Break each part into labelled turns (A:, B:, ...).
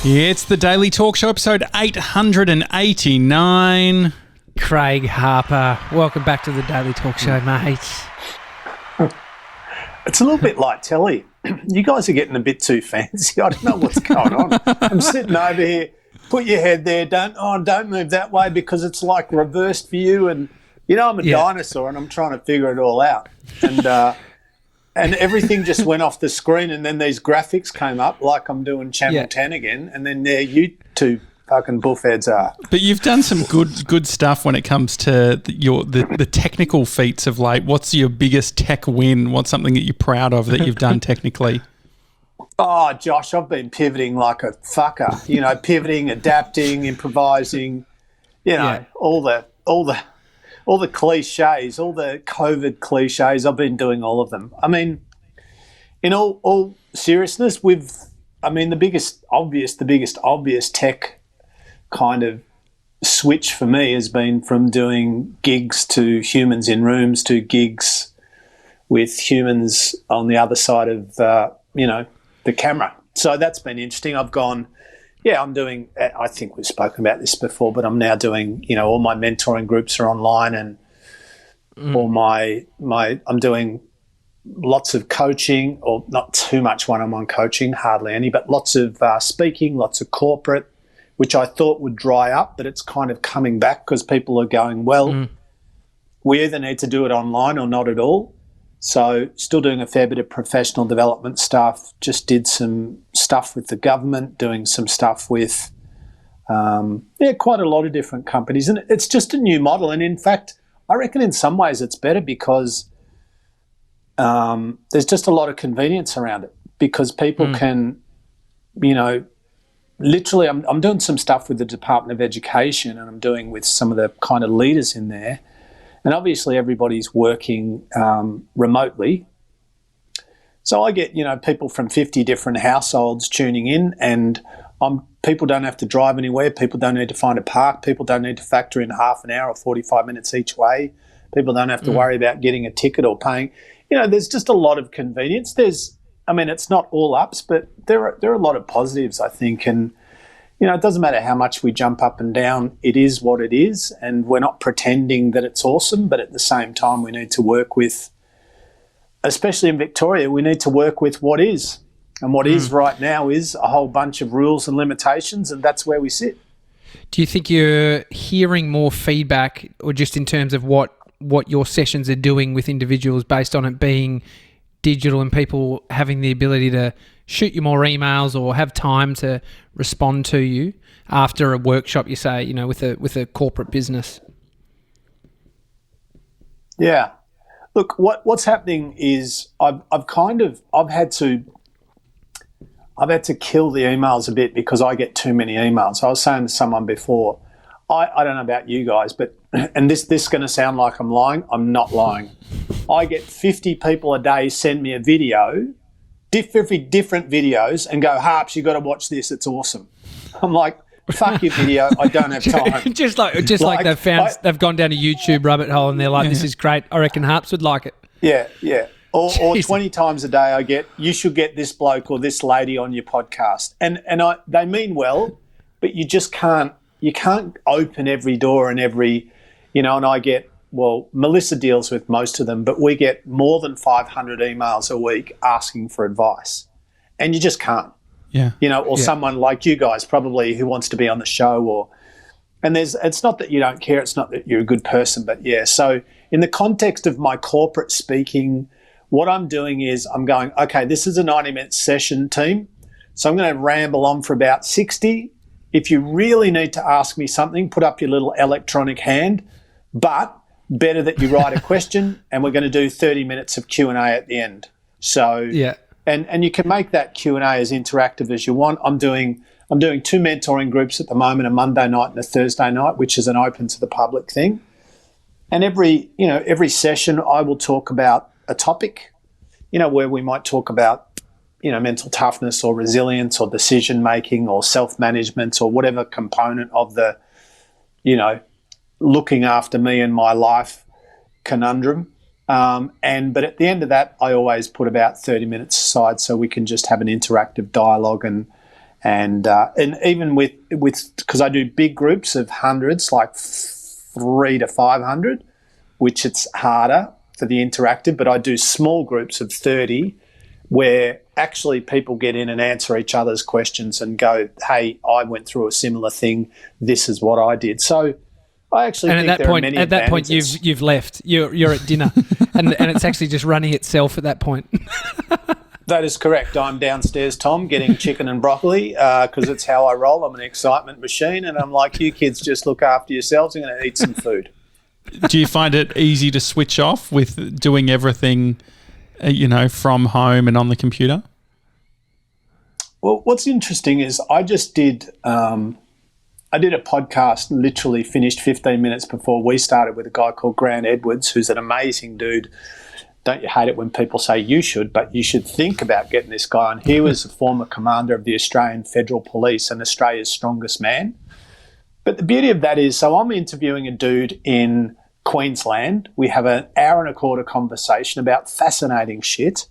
A: It's the Daily Talk Show, episode 889.
B: Craig Harper, welcome back to the Daily Talk Show, mate.
C: It's a little bit like telly. You guys are getting a bit too fancy. I don't know what's going on. I'm sitting over here. Put your head there. Don't move that way because it's like reversed for you. And you know I'm a dinosaur and I'm trying to figure it all out. And everything just went off the screen, and then these graphics came up like I'm doing Channel 10 again, and then there you two fucking bullheads are.
A: But you've done some good stuff when it comes to the technical feats of late. What's your biggest tech win? What's something that you're proud of that you've done technically?
C: Oh, Josh, I've been pivoting like a fucker. You know, pivoting, adapting, improvising. You know, all the cliches, all the COVID cliches. I've been doing all of them. I mean, in all seriousness, the biggest obvious tech kind of switch for me has been from doing gigs to humans in rooms to gigs with humans on the other side of, the camera. So that's been interesting. I've gone, I'm doing, I think we've spoken about this before, but I'm now doing, all my mentoring groups are online, and all I'm doing lots of coaching, or not too much one-on-one coaching, hardly any, but lots of speaking, lots of corporate, which I thought would dry up, but it's kind of coming back because people are going, we either need to do it online or not at all. So still doing a fair bit of professional development stuff, just did some stuff with the government, doing some stuff with, quite a lot of different companies. And it's just a new model. And in fact, I reckon in some ways it's better because there's just a lot of convenience around it, because people can, literally I'm doing some stuff with the Department of Education, and I'm doing with some of the kind of leaders in there. And obviously everybody's working remotely. So I get, people from 50 different households tuning in, and people don't have to drive anywhere. People don't need to find a park. People don't need to factor in half an hour or 45 minutes each way. People don't have to worry about getting a ticket or paying. There's just a lot of convenience. It's not all ups, but there are a lot of positives, I think. And, it doesn't matter how much we jump up and down. It is what it is, and we're not pretending that it's awesome, but at the same time we need to work with, especially in Victoria, we need to work with what is. And what is right now is a whole bunch of rules and limitations, and that's where we sit.
B: Do you think you're hearing more feedback, or just in terms of what your sessions are doing with individuals based on it being digital and people having the ability to shoot you more emails or have time to respond to you after a workshop, you say, with a corporate business?
C: Yeah. Look, what's happening is I've had to kill the emails a bit because I get too many emails. I was saying to someone before, I don't know about you guys, but, and this is going to sound like I'm lying. I'm not lying. I get 50 people a day send me a video, different videos, and go, Harps, you got to watch this. It's awesome. I'm like, fuck your video. I don't have time.
B: just like they've gone down a YouTube rabbit hole and they're like, this is great. I reckon Harps would like it.
C: Yeah. Or 20 times a day I get, you should get this bloke or this lady on your podcast. And they mean well, but you just can't open every door and every, and I get, Melissa deals with most of them, but we get more than 500 emails a week asking for advice, and you just can't.
A: Yeah.
C: Someone like you guys probably who wants to be on the show, it's not that you don't care, it's not that you're a good person, but yeah. So in the context of my corporate speaking, what I'm doing is I'm going, okay, this is a 90-minute session, team. So I'm going to ramble on for about 60. If you really need to ask me something, put up your little electronic hand, but better that you write a question, and we're going to do 30 minutes of Q&A at the end. So, yeah. And you can make that Q&A as interactive as you want. I'm doing 2 mentoring groups at the moment, a Monday night and a Thursday night, which is an open to the public thing. And every session I will talk about a topic, where we might talk about, mental toughness or resilience or decision-making or self-management or whatever component of the, looking after me and my life conundrum. But at the end of that, I always put about 30 minutes aside so we can just have an interactive dialogue and And even with because I do big groups of hundreds, like 300 to 500, which it's harder for the interactive, but I do small groups of 30 where actually people get in and answer each other's questions and go, hey, I went through a similar thing. This is what I did. So I actually think there are many advantages.
B: You've left. You're at dinner, and it's actually just running itself at that point.
C: That is correct. I'm downstairs, Tom, getting chicken and broccoli because it's how I roll. I'm an excitement machine, and I'm like, you kids just look after yourselves. I'm going to eat some food.
A: Do you find it easy to switch off with doing everything, from home and on the computer?
C: Well, what's interesting is I just did I did a podcast, literally finished 15 minutes before we started, with a guy called Grant Edwards, who's an amazing dude. Don't you hate it when people say you should, but you should think about getting this guy on. He was a former commander of the Australian Federal Police and Australia's strongest man. But the beauty of that is, so I'm interviewing a dude in Queensland. We have an hour and a quarter conversation about fascinating shit.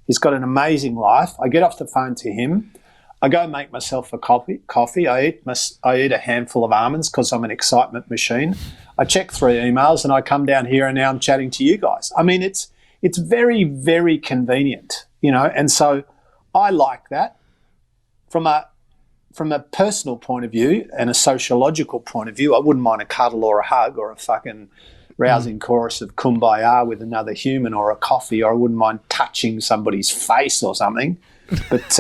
C: He's got an amazing life. I get off the phone to him. I go make myself a coffee. I eat a handful of almonds because I'm an excitement machine. I check 3 emails and I come down here and now I'm chatting to you guys. I mean, it's very, very convenient, and so I like that. From a personal point of view and a sociological point of view, I wouldn't mind a cuddle or a hug or a fucking rousing chorus of Kumbaya with another human, or a coffee, or I wouldn't mind touching somebody's face or something. But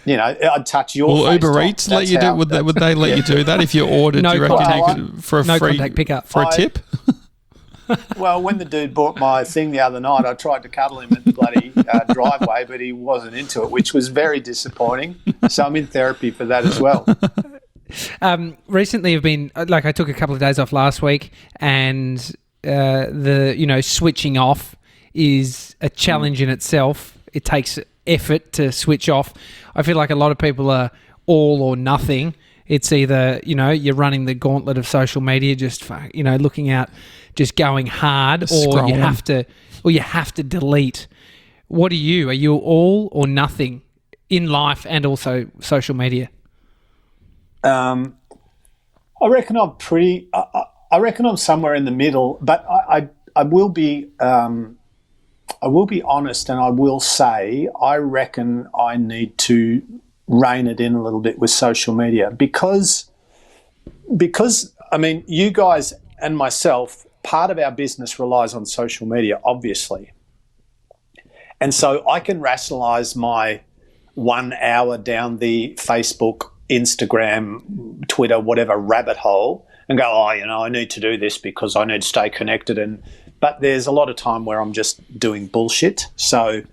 C: I'd touch your face.
A: Will Uber Eats let you do? Would they let you do that if you ordered?
B: No,
A: do you reckon for a free
B: contact pickup
A: for a tip?
C: Well, when the dude bought my thing the other night, I tried to cuddle him at the bloody driveway, but he wasn't into it, which was very disappointing. So I'm in therapy for that as well.
B: Recently, I've been I took a couple of days off last week, and switching off is a challenge in itself. It takes effort to switch off. I feel like a lot of people are all or nothing. It's either you're running the gauntlet of social media, just looking out, just going hard, or you have to delete. What are you? Are you all or nothing in life and also social media?
C: I reckon I'm pretty. I reckon I'm somewhere in the middle, but I will be. I will be honest, and I will say I reckon I need to rein it in a little bit with social media because I mean, you guys and myself, part of our business relies on social media, obviously. And so I can rationalize my 1 hour down the Facebook, Instagram, Twitter, whatever rabbit hole and go, I need to do this because I need to stay connected. But there's a lot of time where I'm just doing bullshit. So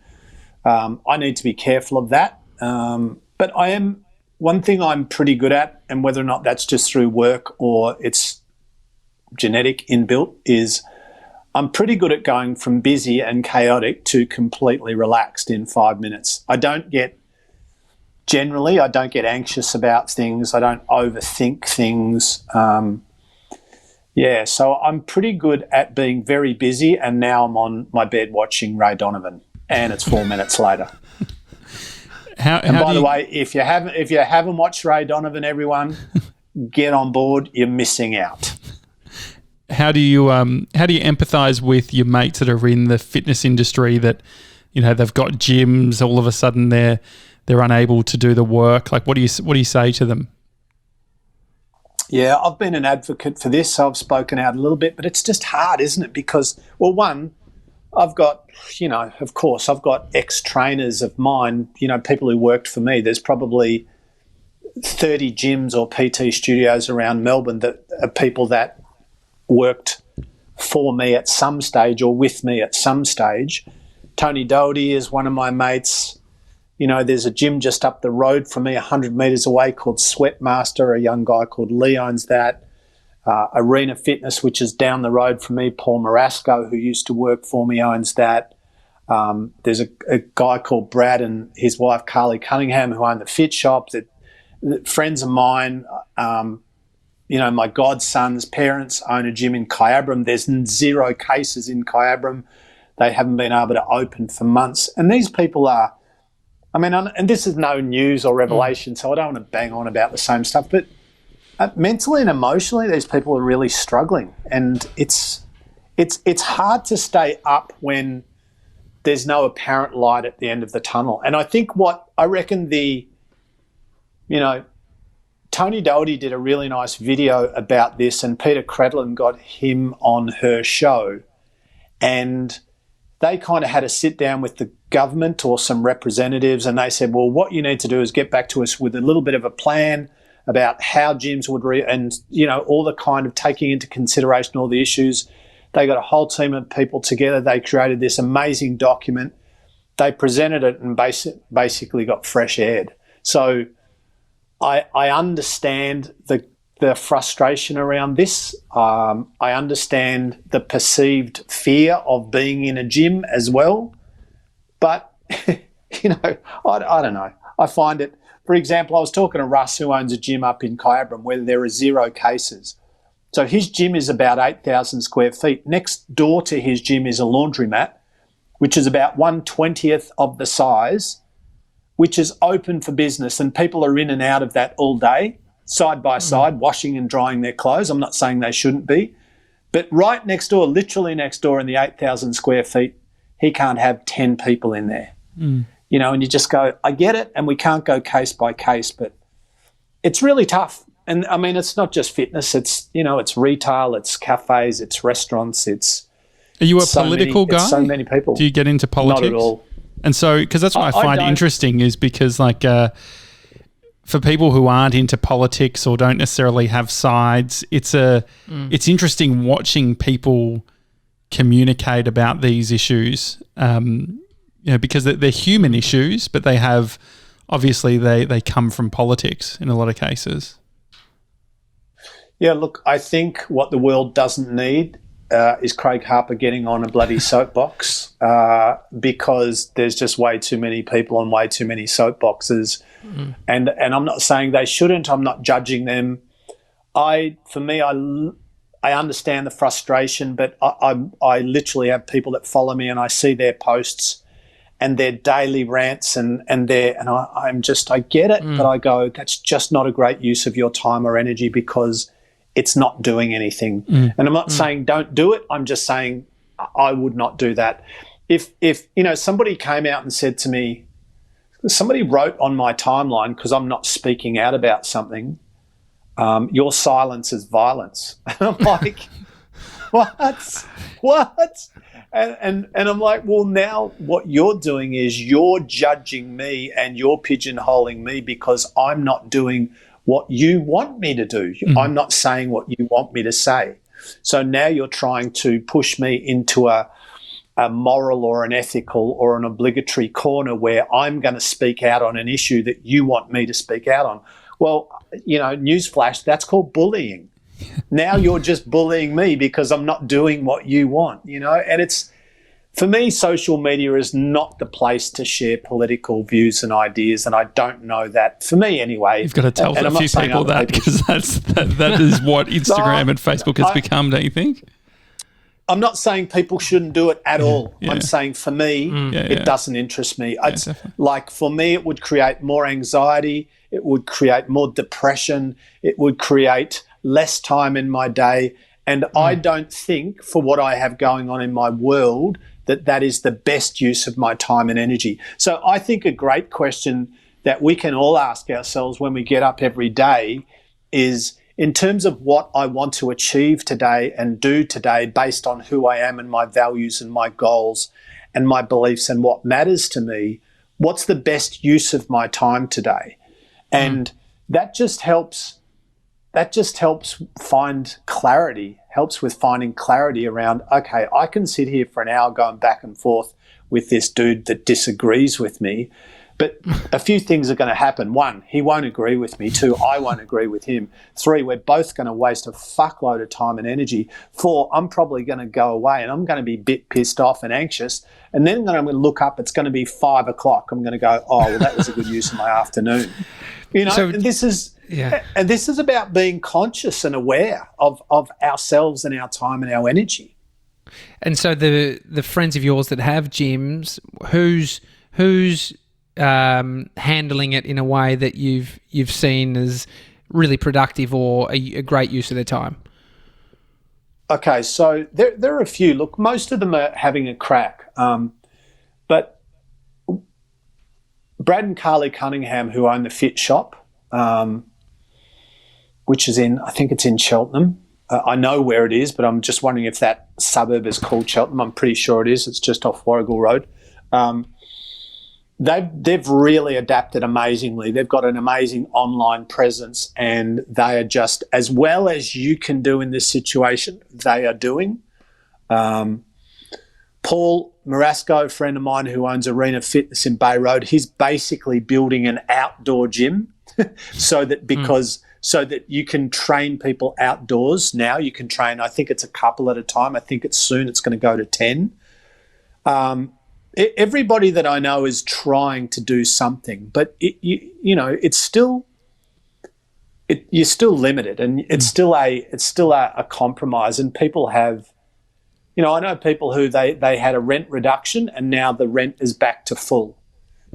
C: I need to be careful of that. But one thing I'm pretty good at, and whether or not that's just through work or it's genetic inbuilt, is I'm pretty good at going from busy and chaotic to completely relaxed in 5 minutes. I don't get anxious about things. I don't overthink things. So I'm pretty good at being very busy, and now I'm on my bed watching Ray Donovan, and it's 4 minutes later. By the way, if you haven't watched Ray Donovan, everyone, get on board. You're missing out.
A: How do you empathise with your mates that are in the fitness industry that they've got gyms, all of a sudden they're unable to do the work? Like, what do you say to them?
C: Yeah, I've been an advocate for this, so I've spoken out a little bit, but it's just hard, isn't it? Because, well, one, I've got, of course, I've got ex-trainers of mine, people who worked for me. There's probably 30 gyms or PT studios around Melbourne that are people that worked for me at some stage or with me at some stage. Tony Doherty is one of my mates. There's a gym just up the road from me, 100 metres away, called Sweatmaster. A young guy called Lee owns that. Arena Fitness, which is down the road from me, Paul Marasco, who used to work for me, owns that. There's a guy called Brad and his wife, Carly Cunningham, who own the Fit Shop. That friends of mine, my godson's parents own a gym in Kyabram. There's 0 cases in Kyabram. They haven't been able to open for months. And these people are I mean, and this is no news or revelation, so I don't want to bang on about the same stuff, but mentally and emotionally, these people are really struggling, and it's hard to stay up when there's no apparent light at the end of the tunnel. And I think Tony Doherty did a really nice video about this, and Peter Credlin got him on her show, and they kind of had a sit down with the government or some representatives, and they said, well, what you need to do is get back to us with a little bit of a plan about how gyms would all the kind of taking into consideration all the issues. They got a whole team of people together. They created this amazing document. They presented it and basically got fresh aired. So I understand the frustration around this. I understand the perceived fear of being in a gym as well. But, I don't know. I find it, for example, I was talking to Russ, who owns a gym up in Kyabram, where there are 0 cases. So his gym is about 8,000 square feet. Next door to his gym is a laundromat, which is about 1/20th of the size, which is open for business, and people are in and out of that all day, side by side, washing and drying their clothes. I'm not saying they shouldn't be. But right next door, literally next door in the 8,000 square feet, he can't have 10 people in there. And you just go, I get it, and we can't go case by case, but it's really tough. And, I mean, it's not just fitness. It's, it's retail, it's cafes, it's restaurants, it's...
A: Are you a political guy?
C: So many people.
A: Do you get into politics?
C: Not at all.
A: And so, because that's what I find interesting is because, for people who aren't into politics or don't necessarily have sides, it's interesting watching people communicate about these issues, because they're human issues, but they have, obviously, they come from politics in a lot of cases.
C: Yeah, look, I think what the world doesn't need is Craig Harper getting on a bloody soapbox because there's just way too many people on way too many soapboxes. And I'm not saying they shouldn't. I'm not judging them. I understand the frustration, but I literally have people that follow me and I see their posts and their daily rants I get it, but I go, that's just not a great use of your time or energy because it's not doing anything. And I'm not saying don't do it. I'm just saying I would not do that. If somebody came out and said to me, somebody wrote on my timeline because I'm not speaking out about something, your silence is violence. And I'm like, what? And I'm like, well, now what you're doing is you're judging me and you're pigeonholing me because I'm not doing what you want me to do. I'm not saying what you want me to say. So now you're trying to push me into a moral or an ethical or an obligatory corner where I'm going to speak out on an issue that you want me to speak out on. Well, newsflash, that's called bullying. Now you're just bullying me because I'm not doing what you want, and it's, for me, social media is not the place to share political views and ideas, and I don't know that, for me anyway.
A: You've got to tell a few people that because that is what Instagram and Facebook has become, don't you think?
C: I'm not saying people shouldn't do it at all. I'm saying for me, it doesn't interest me. For me, it would create more anxiety. It would create more depression. It would create less time in my day. And I don't think, for what I have going on in my world, that is the best use of my time and energy. So I think a great question that we can all ask ourselves when we get up every day is, in terms of what I want to achieve today and do today based on who I am and my values and my goals and my beliefs and what matters to me, what's the best use of my time today? And that just helps find clarity, helps with finding clarity around, okay, I can sit here for an hour going back and forth with this dude that disagrees with me, but a few things are going to happen. 1, he won't agree with me. 2, I won't agree with him. 3, we're both going to waste a fuckload of time and energy. 4, I'm probably going to go away and I'm going to be a bit pissed off and anxious, and then I'm going to look up, it's going to be 5 o'clock. I'm going to go, oh, well, that was a good use of my afternoon. And this is about being conscious and aware of ourselves and our time and our energy.
B: And so the friends of yours that have gyms, whose handling it in a way that you've seen as really productive or a great use of their time?
C: Okay, so there are a few. Look, most of them are having a crack. But Brad and Carly Cunningham, who own the Fit Shop, which is I think it's in Cheltenham. I know where it is, but I'm just wondering if that suburb is called Cheltenham. I'm pretty sure it is. It's just off Warrigal Road. They've really adapted amazingly. They've got an amazing online presence, and they are just, as well as you can do in this situation, they are doing. Paul Marasco, a friend of mine who owns Arena Fitness in Bay Road, he's basically building an outdoor gym so that you can train people outdoors. Now you can train, I think it's a couple at a time. I think it's going to go to 10. Everybody that I know is trying to do something, but you're still limited, and it's still a compromise. And people have, I know people who they had a rent reduction and now the rent is back to full,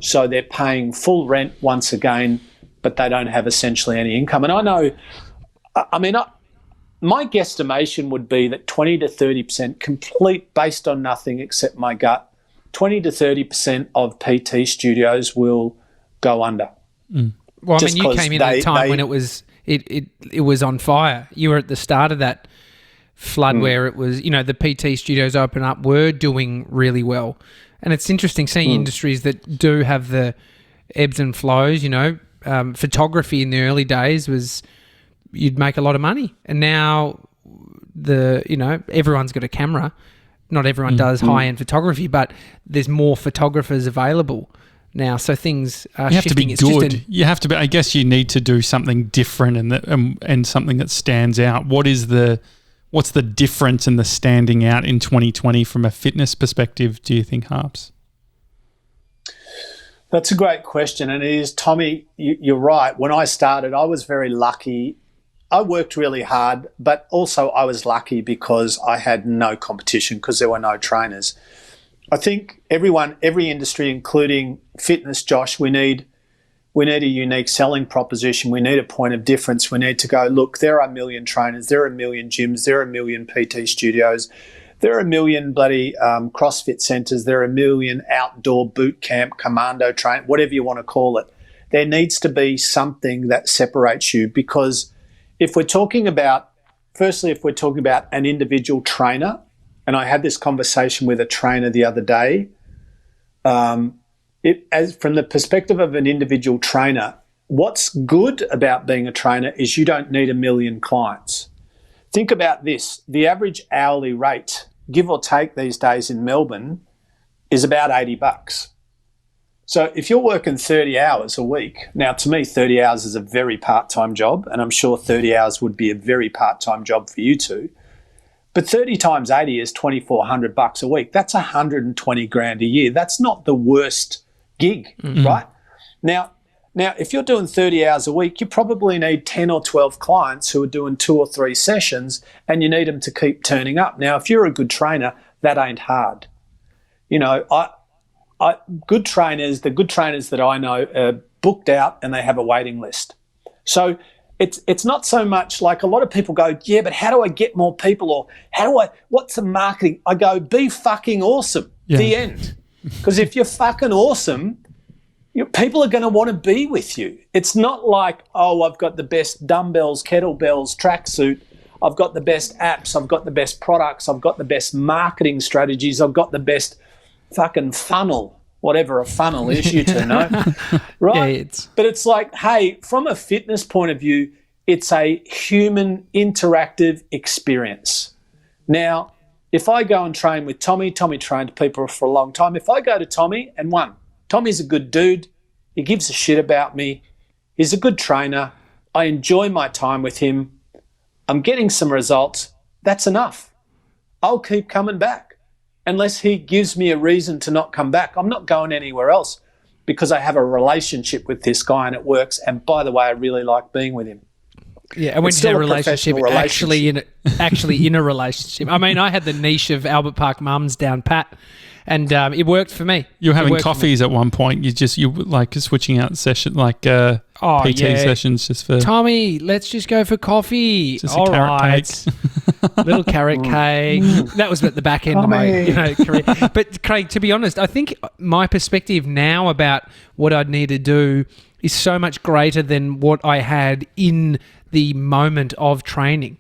C: so they're paying full rent once again, but they don't have essentially any income. And I know, my guesstimation would be that 20 to 30% complete, based on nothing except my gut. 20 to 30% of PT studios will go under.
B: Well, you came in at a time when it was on fire. You were at the start of that flood where it was, the PT studios open up were doing really well. And it's interesting seeing industries that do have the ebbs and flows. Photography in the early days was, you'd make a lot of money, and now everyone's got a camera. Not everyone does high-end photography, but there's more photographers available now, so things are shifting.
A: You have to be good. You have to be. I guess you need to do something different and something that stands out. What's the difference in the standing out in 2020 from a fitness perspective, do you think, Harps?
C: That's a great question, and it is, Tommy, you're right. When I started, I was very lucky. I worked really hard, but also I was lucky because I had no competition because there were no trainers. I think every industry, including fitness, Josh, we need a unique selling proposition. We need a point of difference. We need to go, look, there are a million trainers, there are a million gyms, there are a million PT studios, there are a million bloody CrossFit centres, there are a million outdoor boot camp, commando train, whatever you want to call it. There needs to be something that separates you, because if we're talking about an individual trainer, and I had this conversation with a trainer the other day, from the perspective of an individual trainer, what's good about being a trainer is you don't need a million clients. Think about this. The average hourly rate, give or take these days in Melbourne, is about $80. So if you're working 30 hours a week, now to me 30 hours is a very part-time job, and I'm sure 30 hours would be a very part-time job for you too. But 30 times 80 is $2,400 a week. That's 120 grand a year. That's not the worst gig, right? Now, if you're doing 30 hours a week, you probably need 10 or 12 clients who are doing 2 or 3 sessions, and you need them to keep turning up. Now, if you're a good trainer, that ain't hard. The good trainers that I know are booked out and they have a waiting list. So it's not so much like, a lot of people go, yeah, but how do I get more people, or what's the marketing? I go, be fucking awesome. Yeah. The end. Because if you're fucking awesome, people are going to want to be with you. It's not like, oh, I've got the best dumbbells, kettlebells, tracksuit. I've got the best apps. I've got the best products. I've got the best marketing strategies. I've got the best fucking funnel, whatever a funnel is, you two know, right? Yeah, but it's like, hey, from a fitness point of view, it's a human interactive experience. Now, if I go and train with Tommy trained people for a long time. If I go to Tommy, and Tommy's a good dude, he gives a shit about me, he's a good trainer, I enjoy my time with him, I'm getting some results, that's enough. I'll keep coming back. Unless he gives me a reason to not come back, I'm not going anywhere else, because I have a relationship with this guy and it works. And by the way, I really like being with him.
B: Yeah, and when you say relationship, actually in a relationship. I mean, I had the niche of Albert Park mums down pat, And it worked for me.
A: You were having
B: It worked for me.
A: coffees at one point. You were like switching out session, like PT sessions just for
B: Tommy, let's just go for coffee.
A: just
B: All
A: a carrot
B: right.
A: cake.
B: Little carrot cake. That was at the back end of my career. But Craig, to be honest, I think my perspective now about what I'd need to do is so much greater than what I had in the moment of training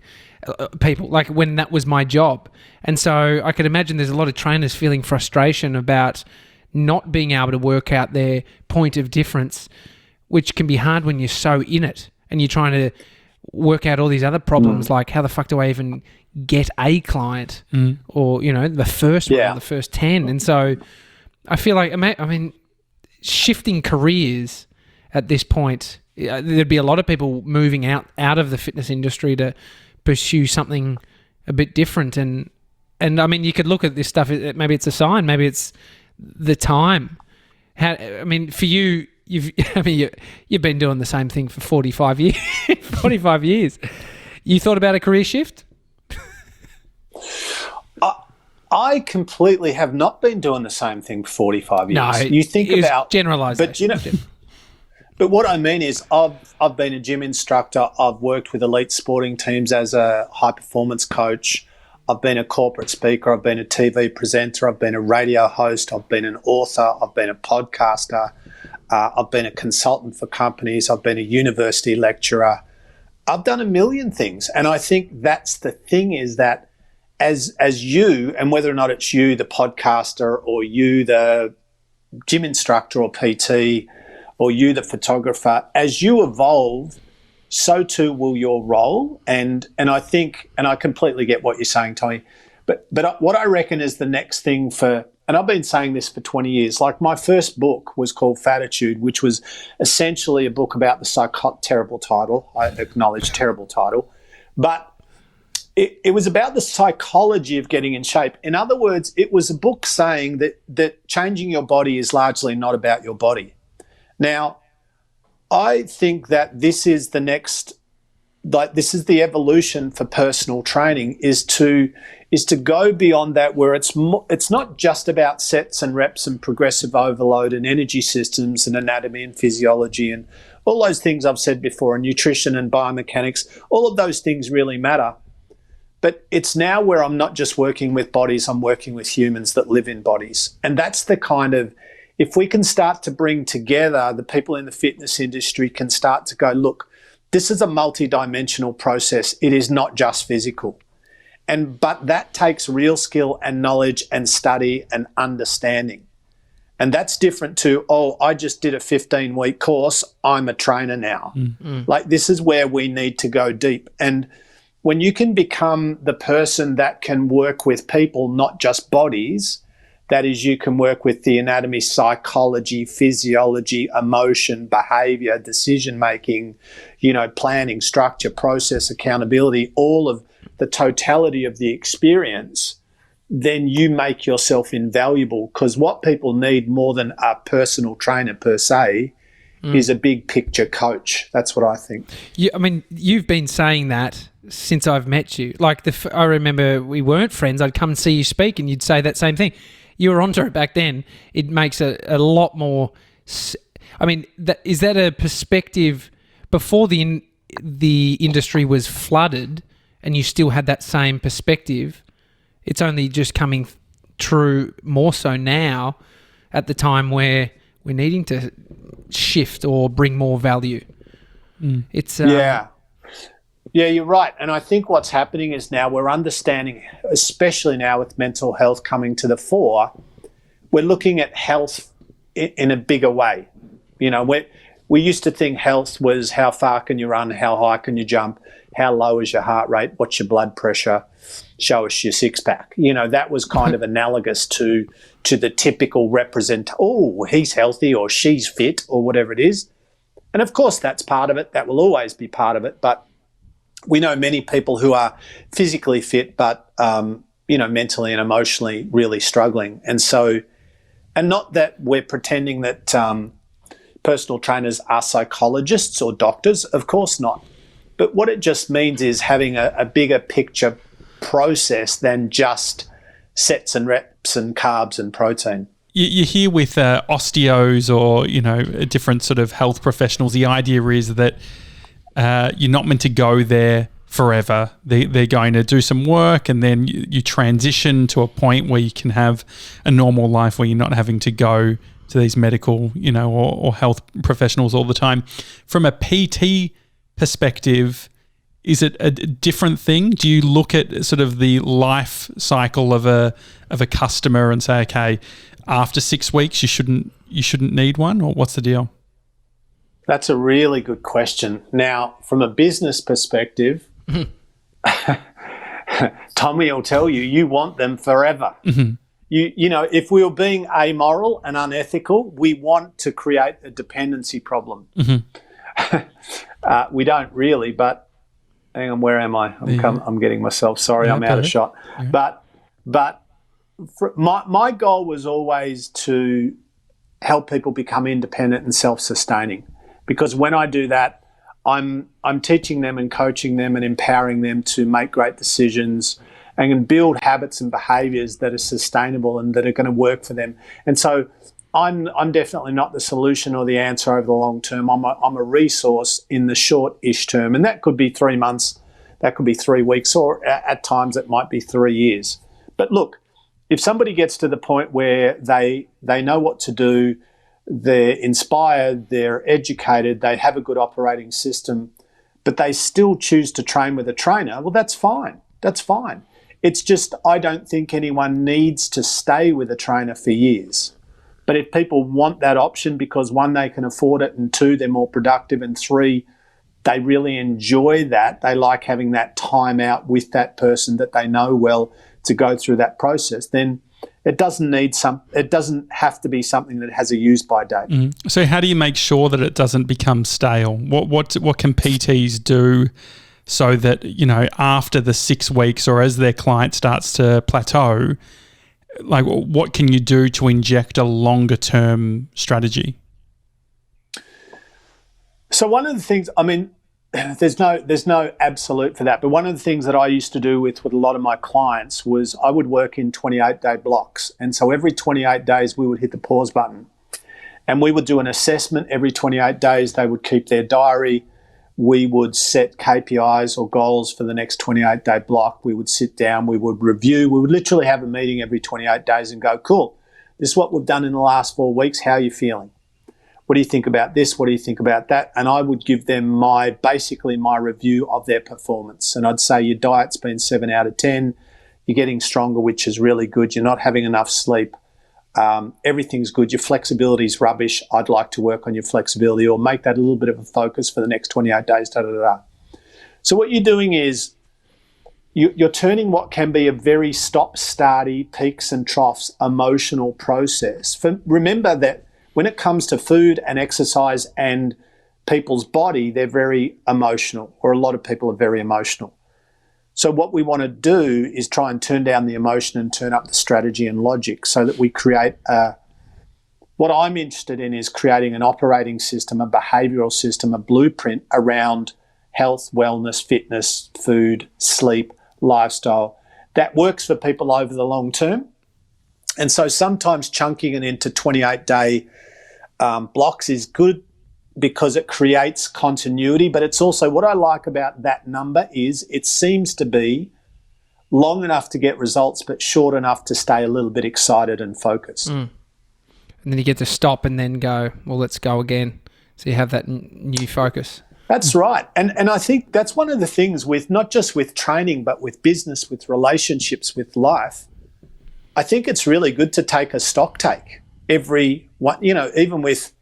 B: people, like when that was my job. And so I could imagine there's a lot of trainers feeling frustration about not being able to work out their point of difference, which can be hard when you're so in it and you're trying to work out all these other problems, like how the fuck do I even get a client or, the first one or the first 10. And so I feel like, I mean, shifting careers at this point, there'd be a lot of people moving out of the fitness industry to pursue something a bit different. And I mean, you could look at this stuff, maybe it's a sign, maybe it's the time. For you, you've been doing the same thing for 45 years. 45 years. You thought about a career shift?
C: I completely have not been doing the same thing for 45 years.
B: No,
C: you think about
B: generalisation.
C: But what I mean is, I've been a gym instructor. I've worked with elite sporting teams as a high performance coach. I've been a corporate speaker. I've been a TV presenter. I've been a radio host. I've been an author. I've been a podcaster. I've been a consultant for companies. I've been a university lecturer. I've done a million things. And I think that's the thing, is that as you, and whether or not it's you, the podcaster, or you, the gym instructor or PT, or you, the photographer, as you evolve, so too will your role. And I think, and I completely get what you're saying, Tony, but what I reckon is the next thing and I've been saying this for 20 years, like my first book was called Fatitude, which was essentially a book about the terrible title, I acknowledge, terrible title, but it was about the psychology of getting in shape. In other words, it was a book saying that changing your body is largely not about your body. Now, I think that this is the next, this is the evolution for personal training, is to go beyond that, where it's not just about sets and reps and progressive overload and energy systems and anatomy and physiology and all those things I've said before, and nutrition and biomechanics. All of those things really matter. But it's now where I'm not just working with bodies, I'm working with humans that live in bodies. And that's the kind of, if we can start to bring together, the people in the fitness industry can start to go, look, this is a multidimensional process. It is not just physical. But that takes real skill and knowledge and study and understanding. And that's different to, I just did a 15-week course, I'm a trainer now. Like, this is where we need to go deep. And when you can become the person that can work with people, not just bodies, that is, you can work with the anatomy, psychology, physiology, emotion, behavior, decision-making, planning, structure, process, accountability, all of the totality of the experience, then you make yourself invaluable. Because what people need more than a personal trainer per se is a big picture coach. That's what I think.
B: Yeah, I mean, you've been saying that since I've met you. Like, I remember we weren't friends. I'd come and see you speak and you'd say that same thing. You were onto it back then. It makes a lot more... I mean, is that a perspective before the industry was flooded and you still had that same perspective? It's only just coming true more so now at the time where we're needing to shift or bring more value. It's
C: Yeah, you're right. And I think what's happening is now we're understanding, especially now with mental health coming to the fore, we're looking at health in a bigger way. We used to think health was how far can you run, how high can you jump, how low is your heart rate, what's your blood pressure, show us your six-pack. That was kind of analogous to the typical he's healthy or she's fit or whatever it is. And of course that's part of it. That will always be part of it. But we know many people who are physically fit but, mentally and emotionally really struggling. And so, and not that we're pretending that personal trainers are psychologists or doctors, of course not. But what it just means is having a bigger picture process than just sets and reps fats and carbs and protein.
A: You hear with osteos or, different sort of health professionals, the idea is that you're not meant to go there forever. They're going to do some work and then you transition to a point where you can have a normal life where you're not having to go to these medical, or health professionals all the time. From a PT perspective, is it a different thing? Do you look at sort of the life cycle of a customer and say, okay, after 6 weeks you shouldn't need one, or what's the deal?
C: That's a really good question. Now, from a business perspective, Tommy will tell you want them forever. Mm-hmm. If we were being amoral and unethical, we want to create a dependency problem. Mm-hmm. We don't really, but hang on, where am I? I'm getting myself. Sorry, I'm out of shot. Yeah. But my goal was always to help people become independent and self-sustaining, because when I do that, I'm teaching them and coaching them and empowering them to make great decisions and build habits and behaviours that are sustainable and that are going to work for them. And so I'm definitely not the solution or the answer over the long term. I'm a resource in the short-ish term, and that could be 3 months, that could be 3 weeks, or at times it might be 3 years. But look, if somebody gets to the point where they know what to do, they're inspired, they're educated, they have a good operating system, but they still choose to train with a trainer, well, that's fine. That's fine. It's just I don't think anyone needs to stay with a trainer for years. But if people want that option because, 1, they can afford it, and 2, they're more productive, and 3, they really enjoy that, they like having that time out with that person that they know well to go through that process, then it doesn't have to be something that has a use-by date.
A: Mm. So how do you make sure that it doesn't become stale? What can PTs do so that, after the 6 weeks or as their client starts to plateau, like what can you do to inject a longer-term strategy?
C: So one of the things, there's no absolute for that, but one of the things that I used to do with a lot of my clients was I would work in 28-day blocks. And so every 28 days we would hit the pause button and we would do an assessment every 28 days. They would keep their diary. We would set KPIs or goals for the next 28-day block. We would sit down, we would review. We would literally have a meeting every 28 days and go, cool, this is what we've done in the last 4 weeks. How are you feeling? What do you think about this? What do you think about that? And I would give them my review of their performance. And I'd say your diet's been 7 out of 10. You're getting stronger, which is really good. You're not having enough sleep. Everything's good. Your flexibility's rubbish. I'd like to work on your flexibility or make that a little bit of a focus for the next 28 days, So what you're doing is you're turning what can be a very stop-starty, peaks and troughs emotional process. Remember that when it comes to food and exercise and people's body, they're very emotional, or a lot of people are very emotional. So what we want to do is try and turn down the emotion and turn up the strategy and logic so that we create what I'm interested in is creating an operating system, a behavioural system, a blueprint around health, wellness, fitness, food, sleep, lifestyle that works for people over the long term. And so sometimes chunking it into 28-day blocks is good because it creates continuity, but it's also what I like about that number is it seems to be long enough to get results but short enough to stay a little bit excited and focused.
B: And then you get to stop and then go, well, let's go again. So you have that new focus.
C: That's right. And I think that's one of the things with not just with training but with business, with relationships, with life. I think it's really good to take a stock take every one, even with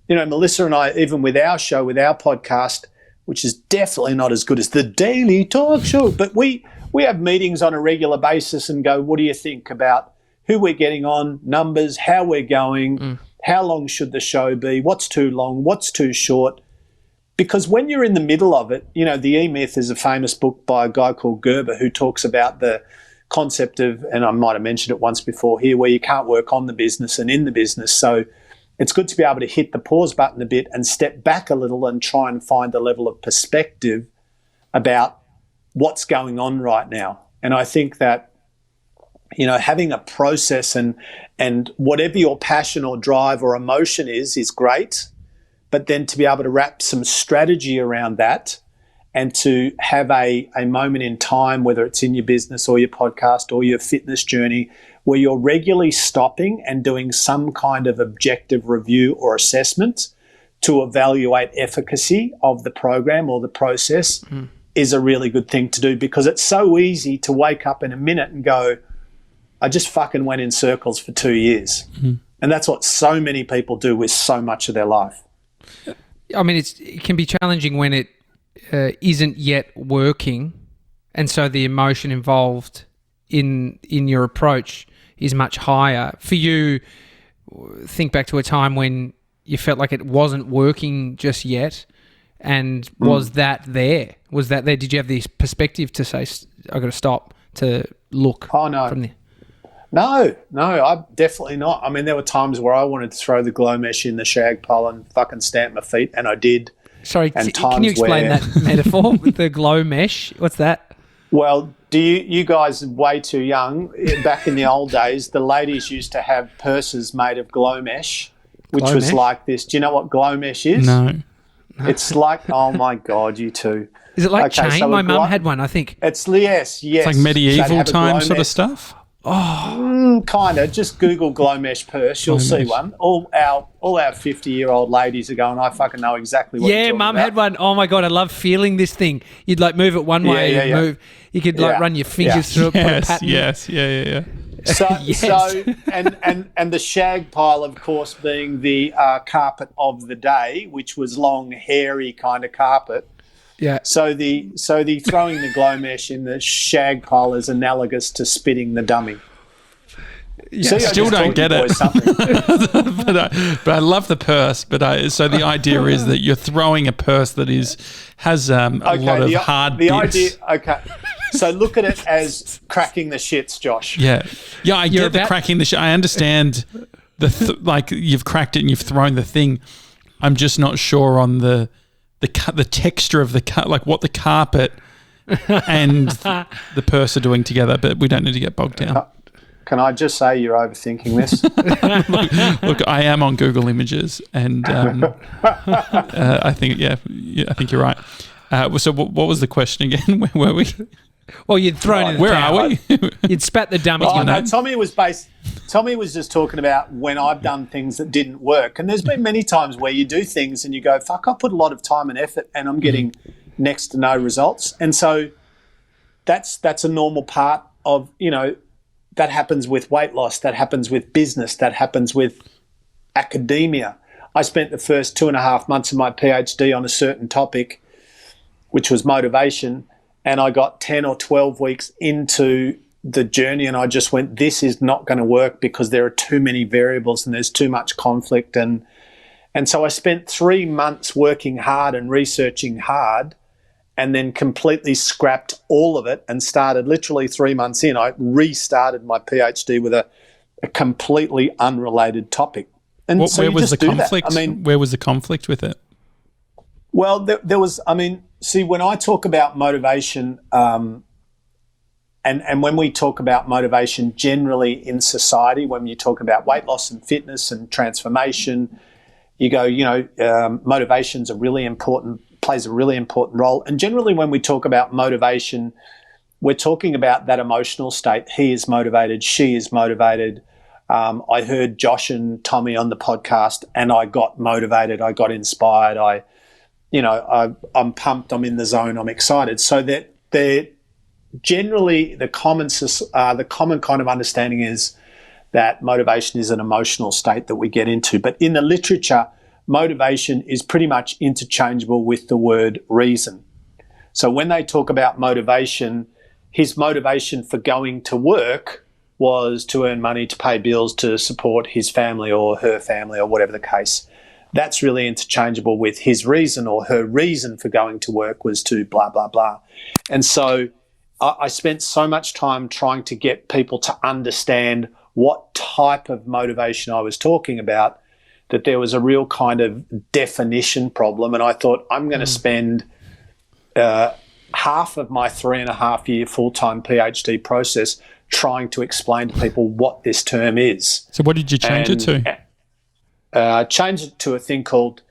C: Melissa and I, even with our show, with our podcast, which is definitely not as good as the Daily Talk Show, but we have meetings on a regular basis and go, what do you think about who we're getting on, numbers, how we're going, how long should the show be, what's too long, what's too short? Because when you're in the middle of it, The E-Myth is a famous book by a guy called Gerber who talks about the concept of, and I might have mentioned it once before here, where you can't work on the business and in the business. So it's good to be able to hit the pause button a bit and step back a little and try and find a level of perspective about what's going on right now. And I think that, having a process and whatever your passion or drive or emotion is great, but then to be able to wrap some strategy around that and to have a moment in time, whether it's in your business or your podcast or your fitness journey, where you're regularly stopping and doing some kind of objective review or assessment to evaluate efficacy of the program or the process is a really good thing to do, because it's so easy to wake up in a minute and go, I just fucking went in circles for 2 years. And that's what so many people do with so much of their life.
B: I mean, it can be challenging when it isn't yet working, and so the emotion involved in your approach is much higher. For you, think back to a time when you felt like it wasn't working just yet, and was that there? Did you have this perspective to say, I've got to stop to look?
C: Oh, no.
B: From there?
C: No, I definitely not. I mean, there were times where I wanted to throw the glow mesh in the shag pile and fucking stamp my feet, and I did.
B: Sorry, can you explain that metaphor with the glow mesh? What's that?
C: Well, you guys are way too young. Back in the old days, the ladies used to have purses made of glow mesh, which was like this. Do you know what glow mesh is?
A: No.
C: It's like, oh my God, you two.
B: Is it like chain? So my mum had one, I think.
C: It's, yes.
A: It's like medieval time sort of stuff?
C: Oh, kind of. Just Google glow mesh purse. You'll see one. All our 50-year-old ladies are going, I fucking know exactly what you're talking
B: Mum
C: about.
B: had one. Oh my God, I love feeling this thing. You'd like move it one way and move. You could like run your fingers through it, put a pattern.
A: Yes, yeah.
C: So,
B: Yes.
C: so and the shag pile, of course, being the carpet of the day, which was long, hairy kind of carpet.
B: Yeah.
C: So the throwing the glow mesh in the shag pile is analogous to spitting the dummy.
A: Yeah, see, I still don't get it. but I love the purse. So the idea is that you're throwing a purse that has a lot of hard bits.
C: So look at it as cracking the shits, Josh.
A: Yeah. I get the cracking the shit. I understand like you've cracked it and you've thrown the thing. I'm just not sure on the texture of like what the carpet and the purse are doing together, but we don't need to get bogged down.
C: Can I just say you're overthinking this?
A: Look, I am on Google Images, and I think I think you're right. So what was the question again? Where were we?
B: Well, you'd thrown in the
A: Where
B: towel.
A: are we?
B: You'd spat the dummy.
C: Tommy was just talking about when I've done things that didn't work, and there's been many times where you do things and you go, fuck, I put a lot of time and effort and I'm getting next to no results. And so that's a normal part of, that happens with weight loss, that happens with business, that happens with academia. I spent the first 2.5 months of my PhD on a certain topic, which was motivation, and I got 10 or 12 weeks into the journey and I just went, this is not going to work because there are too many variables and there's too much conflict. And so I spent 3 months working hard and researching hard, and then completely scrapped all of it and started literally 3 months in. I restarted my PhD with a completely unrelated topic. And
A: where was the conflict? Where was the conflict with it?
C: Well, there was, when I talk about motivation, and when we talk about motivation generally in society, when you talk about weight loss and fitness and transformation, you go, motivation's plays a really important role. And generally when we talk about motivation, we're talking about that emotional state. He is motivated, she is motivated. I heard Josh and Tommy on the podcast and I got motivated, I got inspired, I'm pumped, I'm in the zone, I'm excited. So that they're generally the common kind of understanding is that motivation is an emotional state that we get into. But in the literature, motivation is pretty much interchangeable with the word reason. So when they talk about motivation, his motivation for going to work was to earn money to pay bills to support his family or her family or whatever the case. That's really interchangeable with his reason or her reason for going to work was to blah, blah, blah. And so I spent so much time trying to get people to understand what type of motivation I was talking about, that there was a real kind of definition problem. And I thought, I'm going to spend half of my 3.5-year full-time PhD process trying to explain to people what this term is.
A: So what did you change it to?
C: Change it to a thing called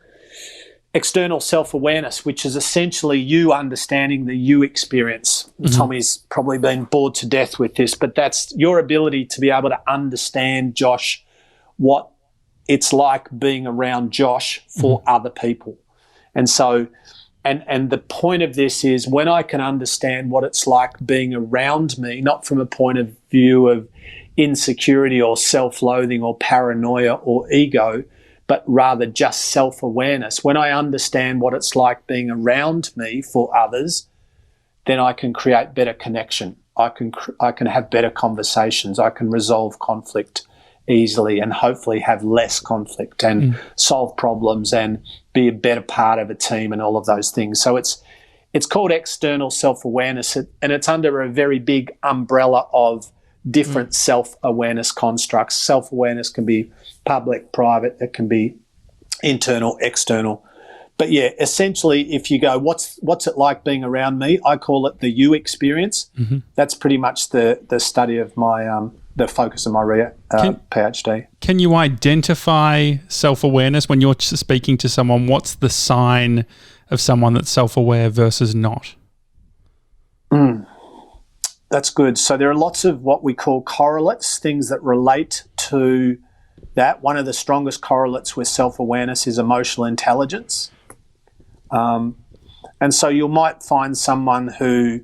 C: external self-awareness, which is essentially you understanding the you experience. Tommy's probably been bored to death with this, but that's your ability to be able to understand, Josh, what it's like being around Josh for other people. And so, and the point of this is when I can understand what it's like being around me, not from a point of view of insecurity or self-loathing or paranoia or ego, but rather just self-awareness. When I understand what it's like being around me for others, then I can create better connection. I can have better conversations. I can resolve conflict easily and hopefully have less conflict and solve problems and be a better part of a team and all of those things. So it's called external self-awareness, and it's under a very big umbrella of different self-awareness constructs. Self-awareness can be public, private, it can be internal, external. But yeah, essentially if you go, what's it like being around me? I call it the you experience. That's pretty much the study of my the focus of my PhD. Can
A: you identify self-awareness when you're speaking to someone? What's the sign of someone that's self-aware versus not?
C: That's good. So there are lots of what we call correlates, things that relate to that. One of the strongest correlates with self-awareness is emotional intelligence. And so you might find someone who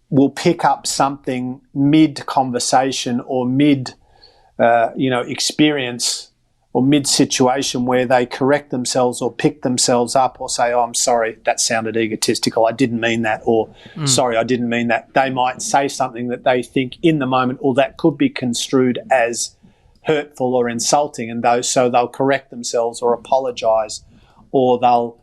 C: will pick up something mid-conversation or mid-experience or mid-situation where they correct themselves or pick themselves up or say, oh, I'm sorry, that sounded egotistical, I didn't mean that, or sorry, I didn't mean that. They might say something that they think in the moment, or that could be construed as hurtful or insulting, and so they'll correct themselves or apologise, or they'll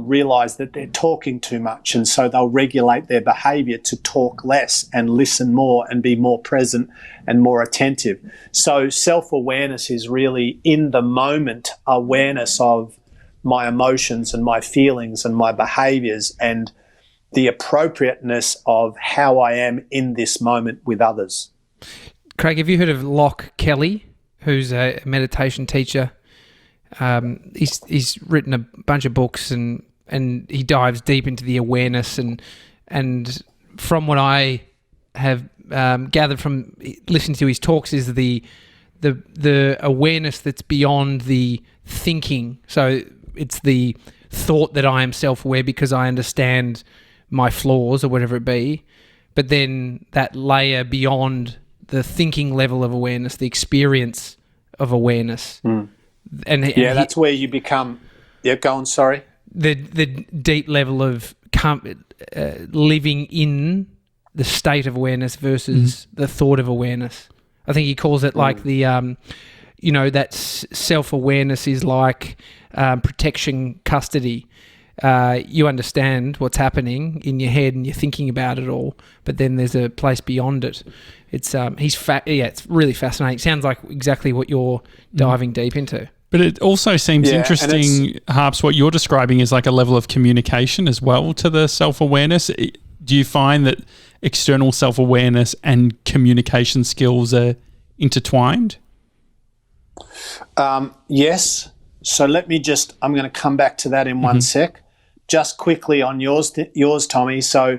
C: realise that they're talking too much, and so they'll regulate their behaviour to talk less and listen more and be more present and more attentive. So self-awareness is really in the moment awareness of my emotions and my feelings and my behaviours and the appropriateness of how I am in this moment with others.
B: Craig, have you heard of Locke Kelly, who's a meditation teacher? He's written a bunch of books and he dives deep into the awareness and from what I have gathered from listening to his talks is the awareness that's beyond the thinking. So it's the thought that I am self-aware because I understand my flaws or whatever it be, but then that layer beyond the thinking level of awareness, the experience of awareness. And
C: that's where you become. Yeah, go on. Sorry.
B: The deep level of living in the state of awareness versus the thought of awareness. I think he calls it like the, that self-awareness is like protection custody. You understand what's happening in your head and you're thinking about it all, but then there's a place beyond it. It's it's really fascinating. Sounds like exactly what you're diving deep into.
A: But it also seems interesting, Harps, what you're describing is like a level of communication as well to the self-awareness. Do you find that external self-awareness and communication skills are intertwined?
C: Yes. So I'm going to come back to that in one sec. Just quickly on yours, Tommy. So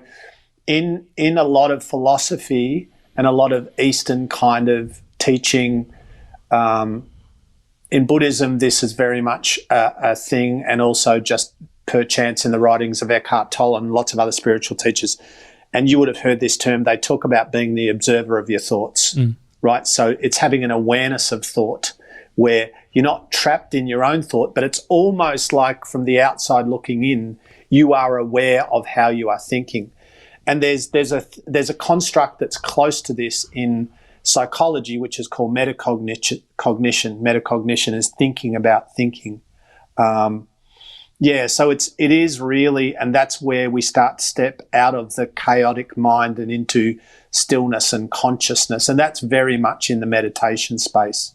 C: in a lot of philosophy and a lot of Eastern kind of teaching, in Buddhism, this is very much a thing, and also just perchance in the writings of Eckhart Tolle and lots of other spiritual teachers. And you would have heard this term. They talk about being the observer of your thoughts, right? So it's having an awareness of thought where you're not trapped in your own thought, but it's almost like from the outside looking in, you are aware of how you are thinking. And there's a construct that's close to this in psychology, which is called metacognition. Metacognition is thinking about thinking. So it is really, and that's where we start to step out of the chaotic mind and into stillness and consciousness, and that's very much in the meditation space.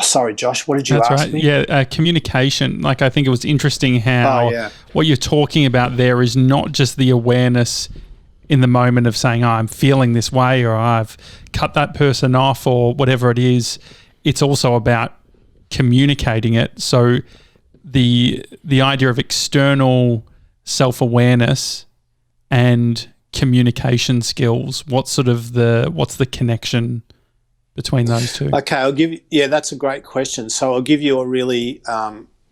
C: Sorry, Josh, what did you ask me?
A: Yeah, communication. Like, I think it was interesting how what you're talking about there is not just the awareness in the moment of saying, oh, I'm feeling this way, or I've cut that person off, or whatever it is. It's also about communicating it. So the idea of external self-awareness and communication skills, what's the connection between those two?
C: Okay, that's a great question. So I'll give you a really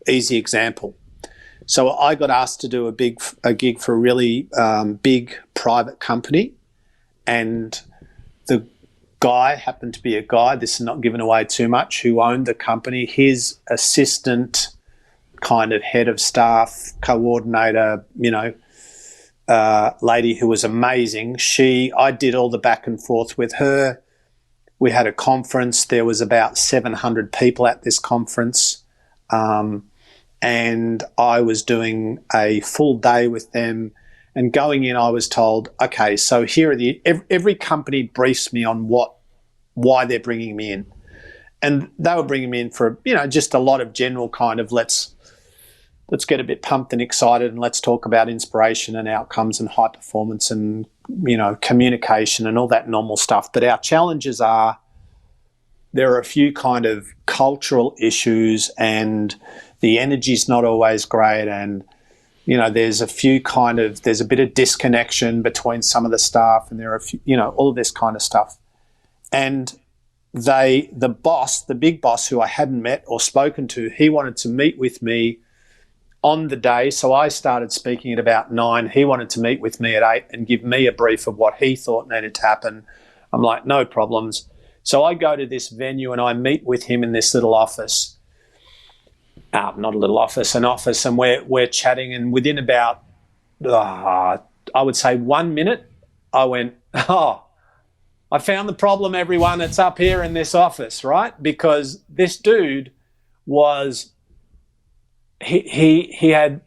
C: easy example. So I got asked to do a gig for a really big private company, and the guy happened to be a guy, this is not giving away too much, who owned the company. His assistant, kind of head of staff, coordinator, lady who was amazing. I did all the back and forth with her. We had a conference. There was about 700 people at this conference. And I was doing a full day with them, and going in I was told, okay, so here are every company briefs me on why they're bringing me in. And they were bringing me in for, just a lot of general kind of let's get a bit pumped and excited, and let's talk about inspiration and outcomes and high performance and, communication and all that normal stuff. But our challenges are, there are a few kind of cultural issues, and the energy's not always great, and there's a bit of disconnection between some of the staff, and there are a few, all of this kind of stuff. And the big boss who I hadn't met or spoken to, he wanted to meet with me on the day. So I started speaking at about 9. He wanted to meet with me at 8 and give me a brief of what he thought needed to happen. I'm like, no problems. So I go to this venue and I meet with him in this little office. Not a little office, an office, and we're chatting, and within about, I would say 1 minute, I went, I found the problem, everyone. It's up here in this office, right? Because this dude was, he had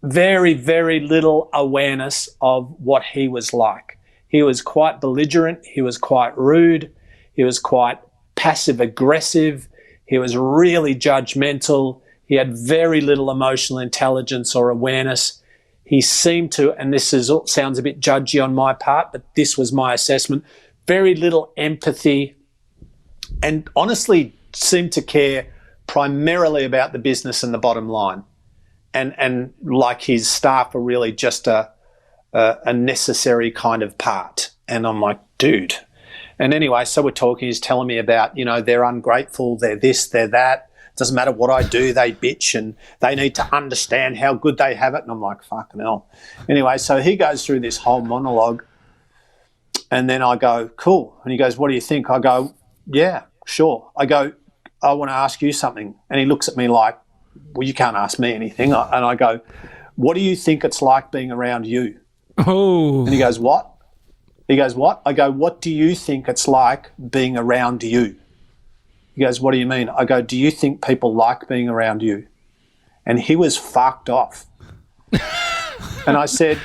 C: very, very little awareness of what he was like. He was quite belligerent. He was quite rude. He was quite passive-aggressive. He was really judgmental. He had very little emotional intelligence or awareness. He seemed to, and sounds a bit judgy on my part, but this was my assessment, very little empathy, and honestly seemed to care primarily about the business and the bottom line. And like his staff were really just a necessary kind of part. And I'm like, dude. And anyway, so we're talking, he's telling me about, they're ungrateful, they're this, they're that. Doesn't matter what I do, they bitch, and they need to understand how good they have it. And I'm like, fucking hell. Anyway, so he goes through this whole monologue, and then I go, cool. And he goes, what do you think? I go, yeah, sure. I go, I want to ask you something. And he looks at me like, well, you can't ask me anything. And I go, what do you think it's like being around you?
B: Oh.
C: And he goes, what? He goes, what? I go, what do you think it's like being around you? He goes, what do you mean? I go, do you think people like being around you? And he was fucked off. And I said,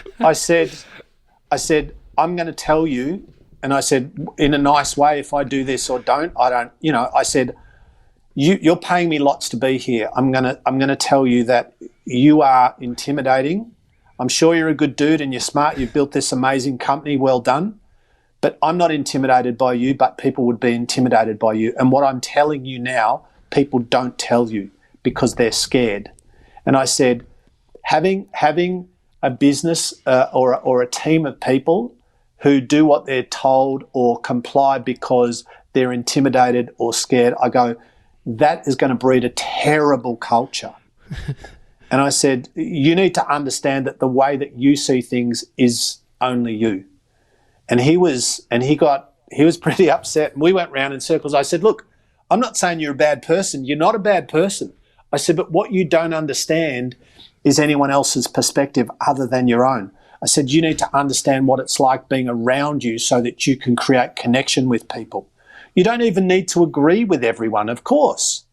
C: I'm going to tell you. And I said, in a nice way, if I do this or don't, I said, you're paying me lots to be here. I'm going to tell you that you are intimidating. I'm sure you're a good dude and you're smart. You've built this amazing company. Well done. But I'm not intimidated by you, but people would be intimidated by you. And what I'm telling you now, people don't tell you because they're scared. And I said, having a business or a team of people who do what they're told or comply because they're intimidated or scared, I go, that is going to breed a terrible culture. And I said, you need to understand that the way that you see things is only you. And he was pretty upset. And we went round in circles. I said, look, I'm not saying you're a bad person. You're not a bad person. I said, but what you don't understand is anyone else's perspective other than your own. I said, you need to understand what it's like being around you so that you can create connection with people. You don't even need to agree with everyone, of course.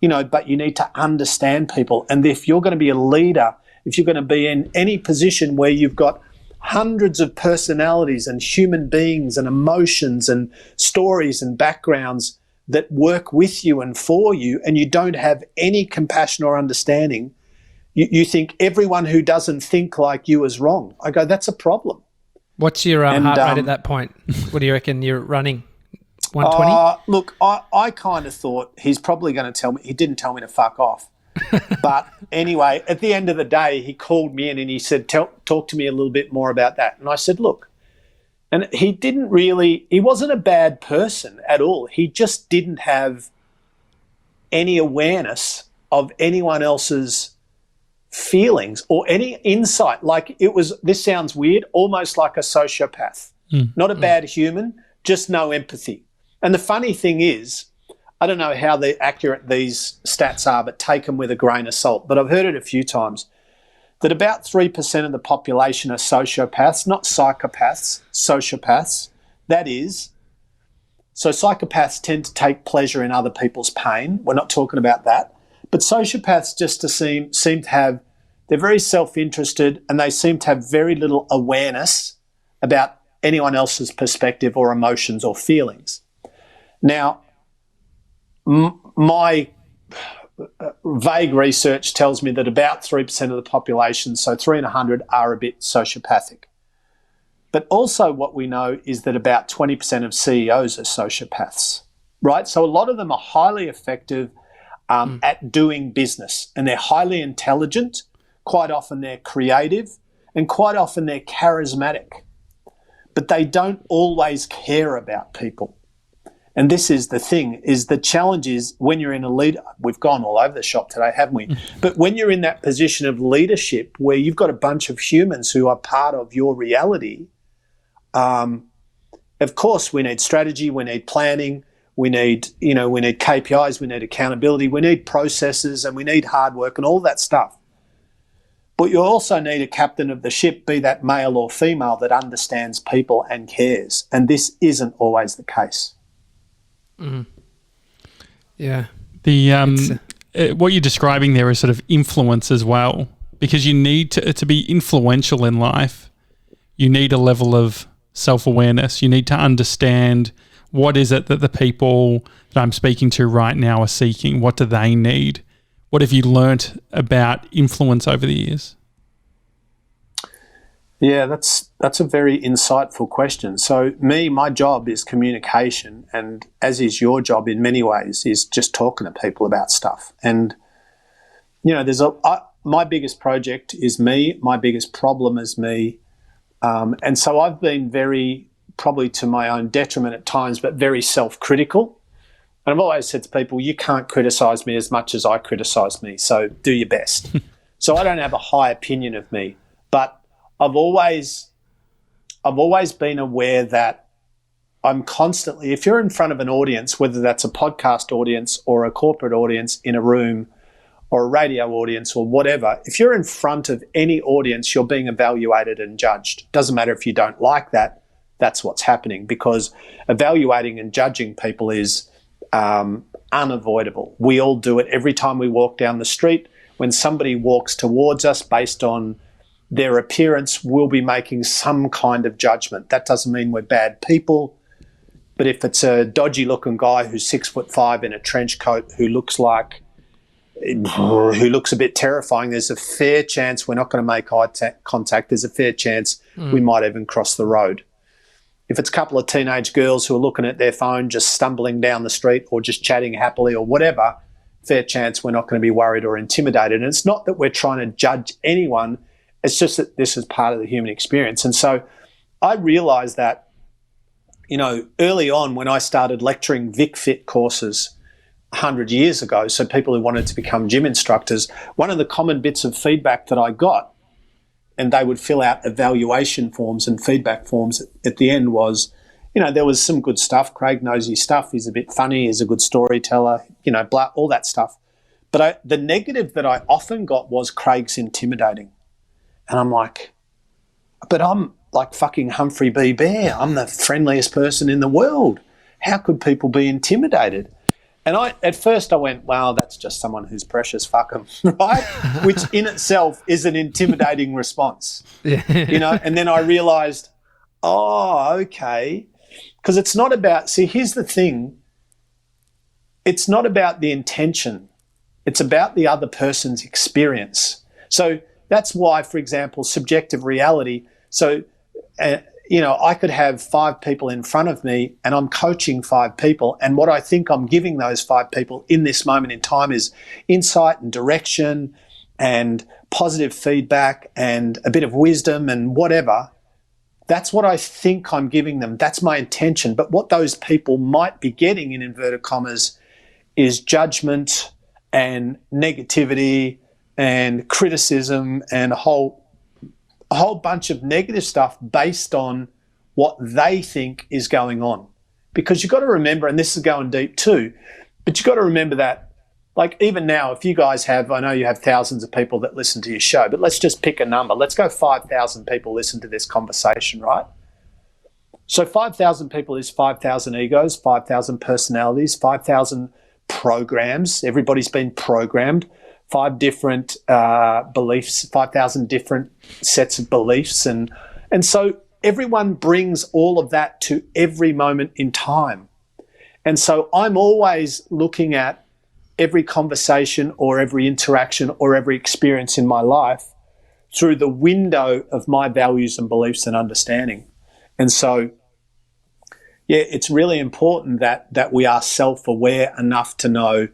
C: But you need to understand people. And if you're going to be a leader, if you're going to be in any position where you've got hundreds of personalities and human beings and emotions and stories and backgrounds that work with you and for you, and you don't have any compassion or understanding, you think everyone who doesn't think like you is wrong. I go, that's a problem.
B: What's your heart rate at that point? What do you reckon you're running? 120?
C: Look, I kind of thought he's probably going to tell me. He didn't tell me to fuck off. But anyway, at the end of the day, he called me in and he said, talk to me a little bit more about that. And I said, look, and he wasn't a bad person at all. He just didn't have any awareness of anyone else's feelings or any insight. Like this sounds weird, almost like a sociopath. Not a bad human, just no empathy. And the funny thing is, I don't know how accurate these stats are, but take them with a grain of salt. But I've heard it a few times that about 3% of the population are sociopaths, not psychopaths, sociopaths. That is, so psychopaths tend to take pleasure in other people's pain. We're not talking about that. But sociopaths just seem to have, they're very self-interested and they seem to have very little awareness about anyone else's perspective or emotions or feelings. Now, my vague research tells me that about 3% of the population, so 3 in 100, are a bit sociopathic. But also what we know is that about 20% of CEOs are sociopaths, right? So a lot of them are highly effective at doing business, and they're highly intelligent. Quite often they're creative, and quite often they're charismatic. But they don't always care about people. And this is the thing, is the challenge is when you're in a leader, we've gone all over the shop today, haven't we? But when you're in that position of leadership where you've got a bunch of humans who are part of your reality, of course we need strategy, we need planning, we need KPIs, we need accountability, we need processes, and we need hard work and all that stuff. But you also need a captain of the ship, be that male or female, that understands people and cares. And this isn't always the case.
B: Yeah.
A: What you're describing there is sort of influence as well, because you need to be influential in life. You need a level of self-awareness. You need to understand what is it that the people that I'm speaking to right now are seeking. What do they need? What have you learnt about influence over the years?
C: Yeah, that's a very insightful question. So my job is communication, and as is your job in many ways, is just talking to people about stuff. And, my biggest project is me, my biggest problem is me. And so I've been very, probably to my own detriment at times, but very self-critical. And I've always said to people, you can't criticise me as much as I criticise me, so do your best. So I don't have a high opinion of me, but I've always been aware that I'm constantly, if you're in front of an audience, whether that's a podcast audience or a corporate audience in a room or a radio audience or whatever, if you're in front of any audience, you're being evaluated and judged. Doesn't matter if you don't like that, that's what's happening, because evaluating and judging people is unavoidable. We all do it every time we walk down the street. When somebody walks towards us based on their appearance, we'll be making some kind of judgment. That doesn't mean we're bad people, but if it's a dodgy looking guy who's 6'5" in a trench coat who looks a bit terrifying, there's a fair chance we're not going to make eye contact. There's a fair chance we might even cross the road. If it's a couple of teenage girls who are looking at their phone, just stumbling down the street or just chatting happily or whatever, fair chance we're not going to be worried or intimidated. And it's not that we're trying to judge anyone. It's just that this is part of the human experience. And so I realised that, early on when I started lecturing VIC Fit courses 100 years ago, so people who wanted to become gym instructors, one of the common bits of feedback that I got, and they would fill out evaluation forms and feedback forms at the end, was, there was some good stuff. Craig knows his stuff. He's a bit funny. He's a good storyteller, blah, all that stuff. But the negative that I often got was Craig's intimidating. And I'm like, but I'm like fucking Humphrey B. Bear. I'm the friendliest person in the world. How could people be intimidated? And at first I went, wow, that's just someone who's precious, fuck 'em, right? Which in itself is an intimidating response, And then I realised, okay, because it's not about, here's the thing, it's not about the intention, it's about the other person's experience. So that's why, for example, subjective reality, I could have 5 people in front of me and I'm coaching 5 people. And what I think I'm giving those 5 people in this moment in time is insight and direction and positive feedback and a bit of wisdom and whatever. That's what I think I'm giving them. That's my intention. But what those people might be getting, in inverted commas, is judgment and negativity and criticism and a whole bunch of negative stuff based on what they think is going on. Because you've got to remember, and this is going deep too, but you've got to remember that, like, even now, if you guys have, I know you have thousands of people that listen to your show, but let's just pick a number. Let's go 5,000 people listen to this conversation, right? So 5,000 people is 5,000 egos, 5,000 personalities, 5,000 programs. Everybody's been programmed. 5 different beliefs, 5,000 different sets of beliefs. And so everyone brings all of that to every moment in time. And so I'm always looking at every conversation or every interaction or every experience in my life through the window of my values and beliefs and understanding. And so, yeah, it's really important that we are self-aware enough to know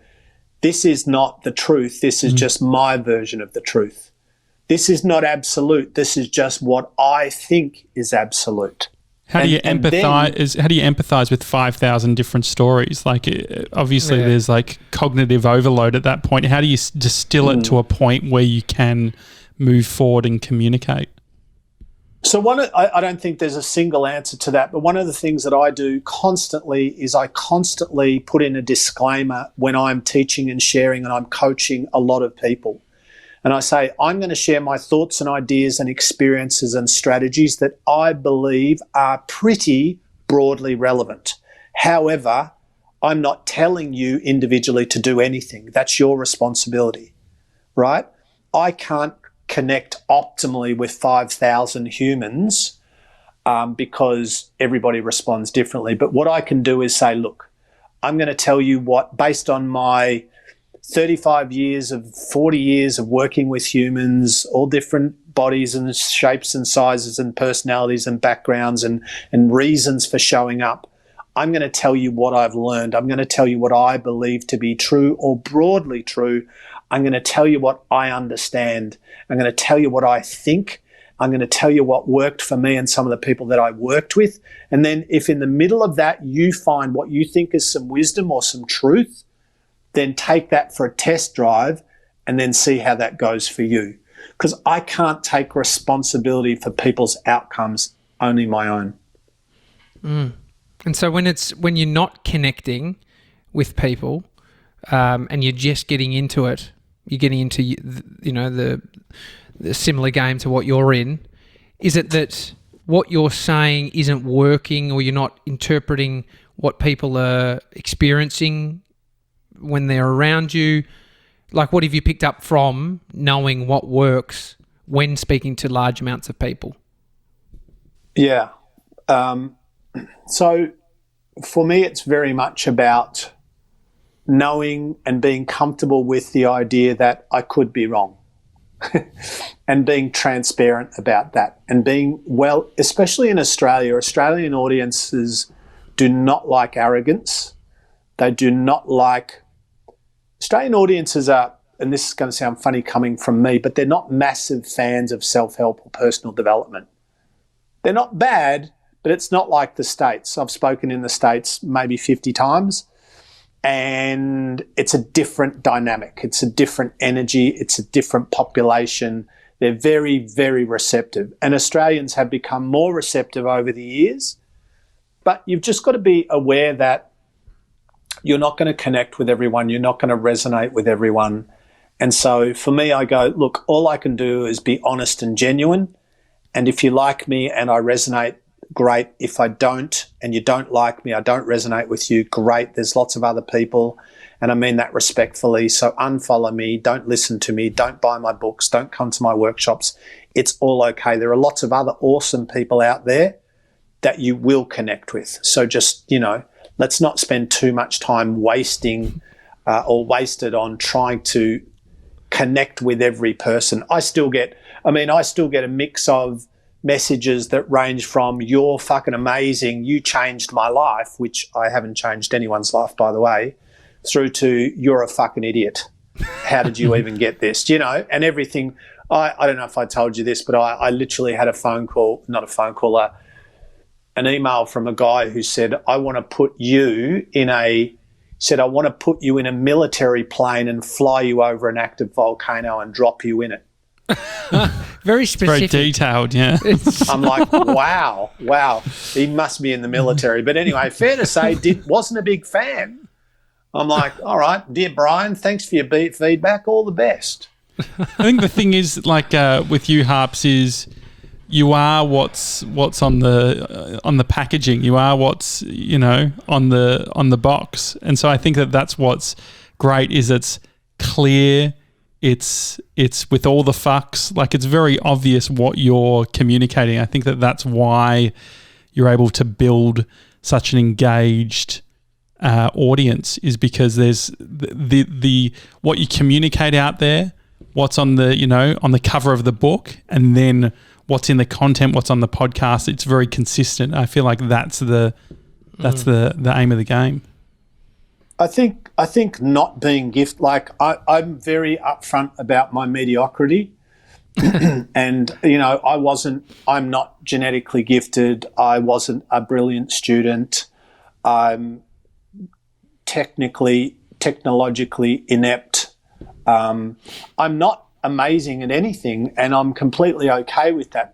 C: this is not the truth. This is just my version of the truth. This is not absolute. This is just what I think is absolute.
A: How do you empathize with 5,000 different stories? Like, obviously, there's like cognitive overload at that point. How do you distill it to a point where you can move forward and communicate?
C: So I don't think there's a single answer to that, but one of the things that I do constantly is I constantly put in a disclaimer when I'm teaching and sharing and I'm coaching a lot of people. And I say, I'm going to share my thoughts and ideas and experiences and strategies that I believe are pretty broadly relevant. However, I'm not telling you individually to do anything. That's your responsibility, right? I can't connect optimally with 5,000 humans because everybody responds differently. But what I can do is say, look, I'm going to tell you what, based on my 35 years of 40 years of working with humans, all different bodies and shapes and sizes and personalities and backgrounds and reasons for showing up, I'm going to tell you what I've learned. I'm going to tell you what I believe to be true or broadly true. I'm going to tell you what I understand. I'm going to tell you what I think. I'm going to tell you what worked for me and some of the people that I worked with. And then if in the middle of that you find what you think is some wisdom or some truth, then take that for a test drive and then see how that goes for you. Because I can't take responsibility for people's outcomes, only my own.
B: And so when you're not connecting with people and you're just getting into it, you're getting into the similar game to what you're in, is it that what you're saying isn't working or you're not interpreting what people are experiencing when they're around you? Like, what have you picked up from knowing what works when speaking to large amounts of people?
C: Yeah. So for me, it's very much about knowing and being comfortable with the idea that I could be wrong and being transparent about that and being, well, especially in Australia, Australian audiences do not like arrogance. They do not like, Australian audiences are, and this is going to sound funny coming from me, but they're not massive fans of self-help or personal development. They're not bad, but it's not like the States. I've spoken in the States maybe 50 times, and it's a different dynamic. It's a different energy. It's a different population. They're very, very receptive. And Australians have become more receptive over the years, but you've just got to be aware that you're not going to connect with everyone. You're not going to resonate with everyone. And so for me, I go, look, all I can do is be honest and genuine. And if you like me and I resonate, great. If I don't and you don't like me, I don't resonate with you, great. There's lots of other people, and I mean that respectfully. So unfollow me, don't listen to me, don't buy my books, don't come to my workshops. It's all okay. There are lots of other awesome people out there that you will connect with. So just, let's not spend too much time wasting or wasted on trying to connect with every person. I still get a mix of messages that range from "you're fucking amazing, you changed my life," which I haven't changed anyone's life, by the way, through to "you're a fucking idiot. How did you even get this?" You know, and everything. I don't know if I told you this, but I literally had an email from a guy who said, I want to put you in a military plane and fly you over an active volcano and drop you in it.
B: Very specific.
A: Very detailed, yeah.
C: I'm like, wow, he must be in the military. But anyway, fair to say, wasn't a big fan. I'm like, all right, dear Brian, thanks for your feedback. All the best.
A: I think the thing is, like with you, Harps, is you are what's on the packaging. You are what's on the box, and so I think that's what's great. Is it's clear. It's with all the fucks. Like, it's very obvious what you're communicating. I think that's why you're able to build such an engaged audience, is because there's the what you communicate out there, what's on the on the cover of the book, and then what's in the content, what's on the podcast. It's very consistent. I feel like that's the aim of the game.
C: I think not being gifted, like I'm very upfront about my mediocrity. And, I'm not genetically gifted. I wasn't a brilliant student. I'm technologically inept. I'm not amazing at anything, and I'm completely okay with that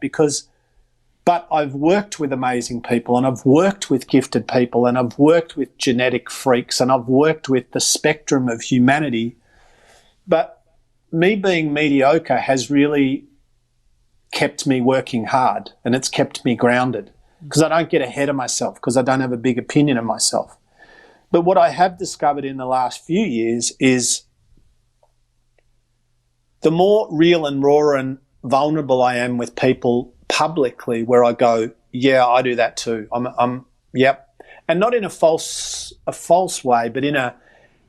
C: but I've worked with amazing people, and I've worked with gifted people, and I've worked with genetic freaks, and I've worked with the spectrum of humanity. But me being mediocre has really kept me working hard, and it's kept me grounded, because I don't get ahead of myself, because I don't have a big opinion of myself. But what I have discovered in the last few years is the more real and raw and vulnerable I am with people publicly, where I go, yeah, I do that too. Yep. And not in a false way, but in a,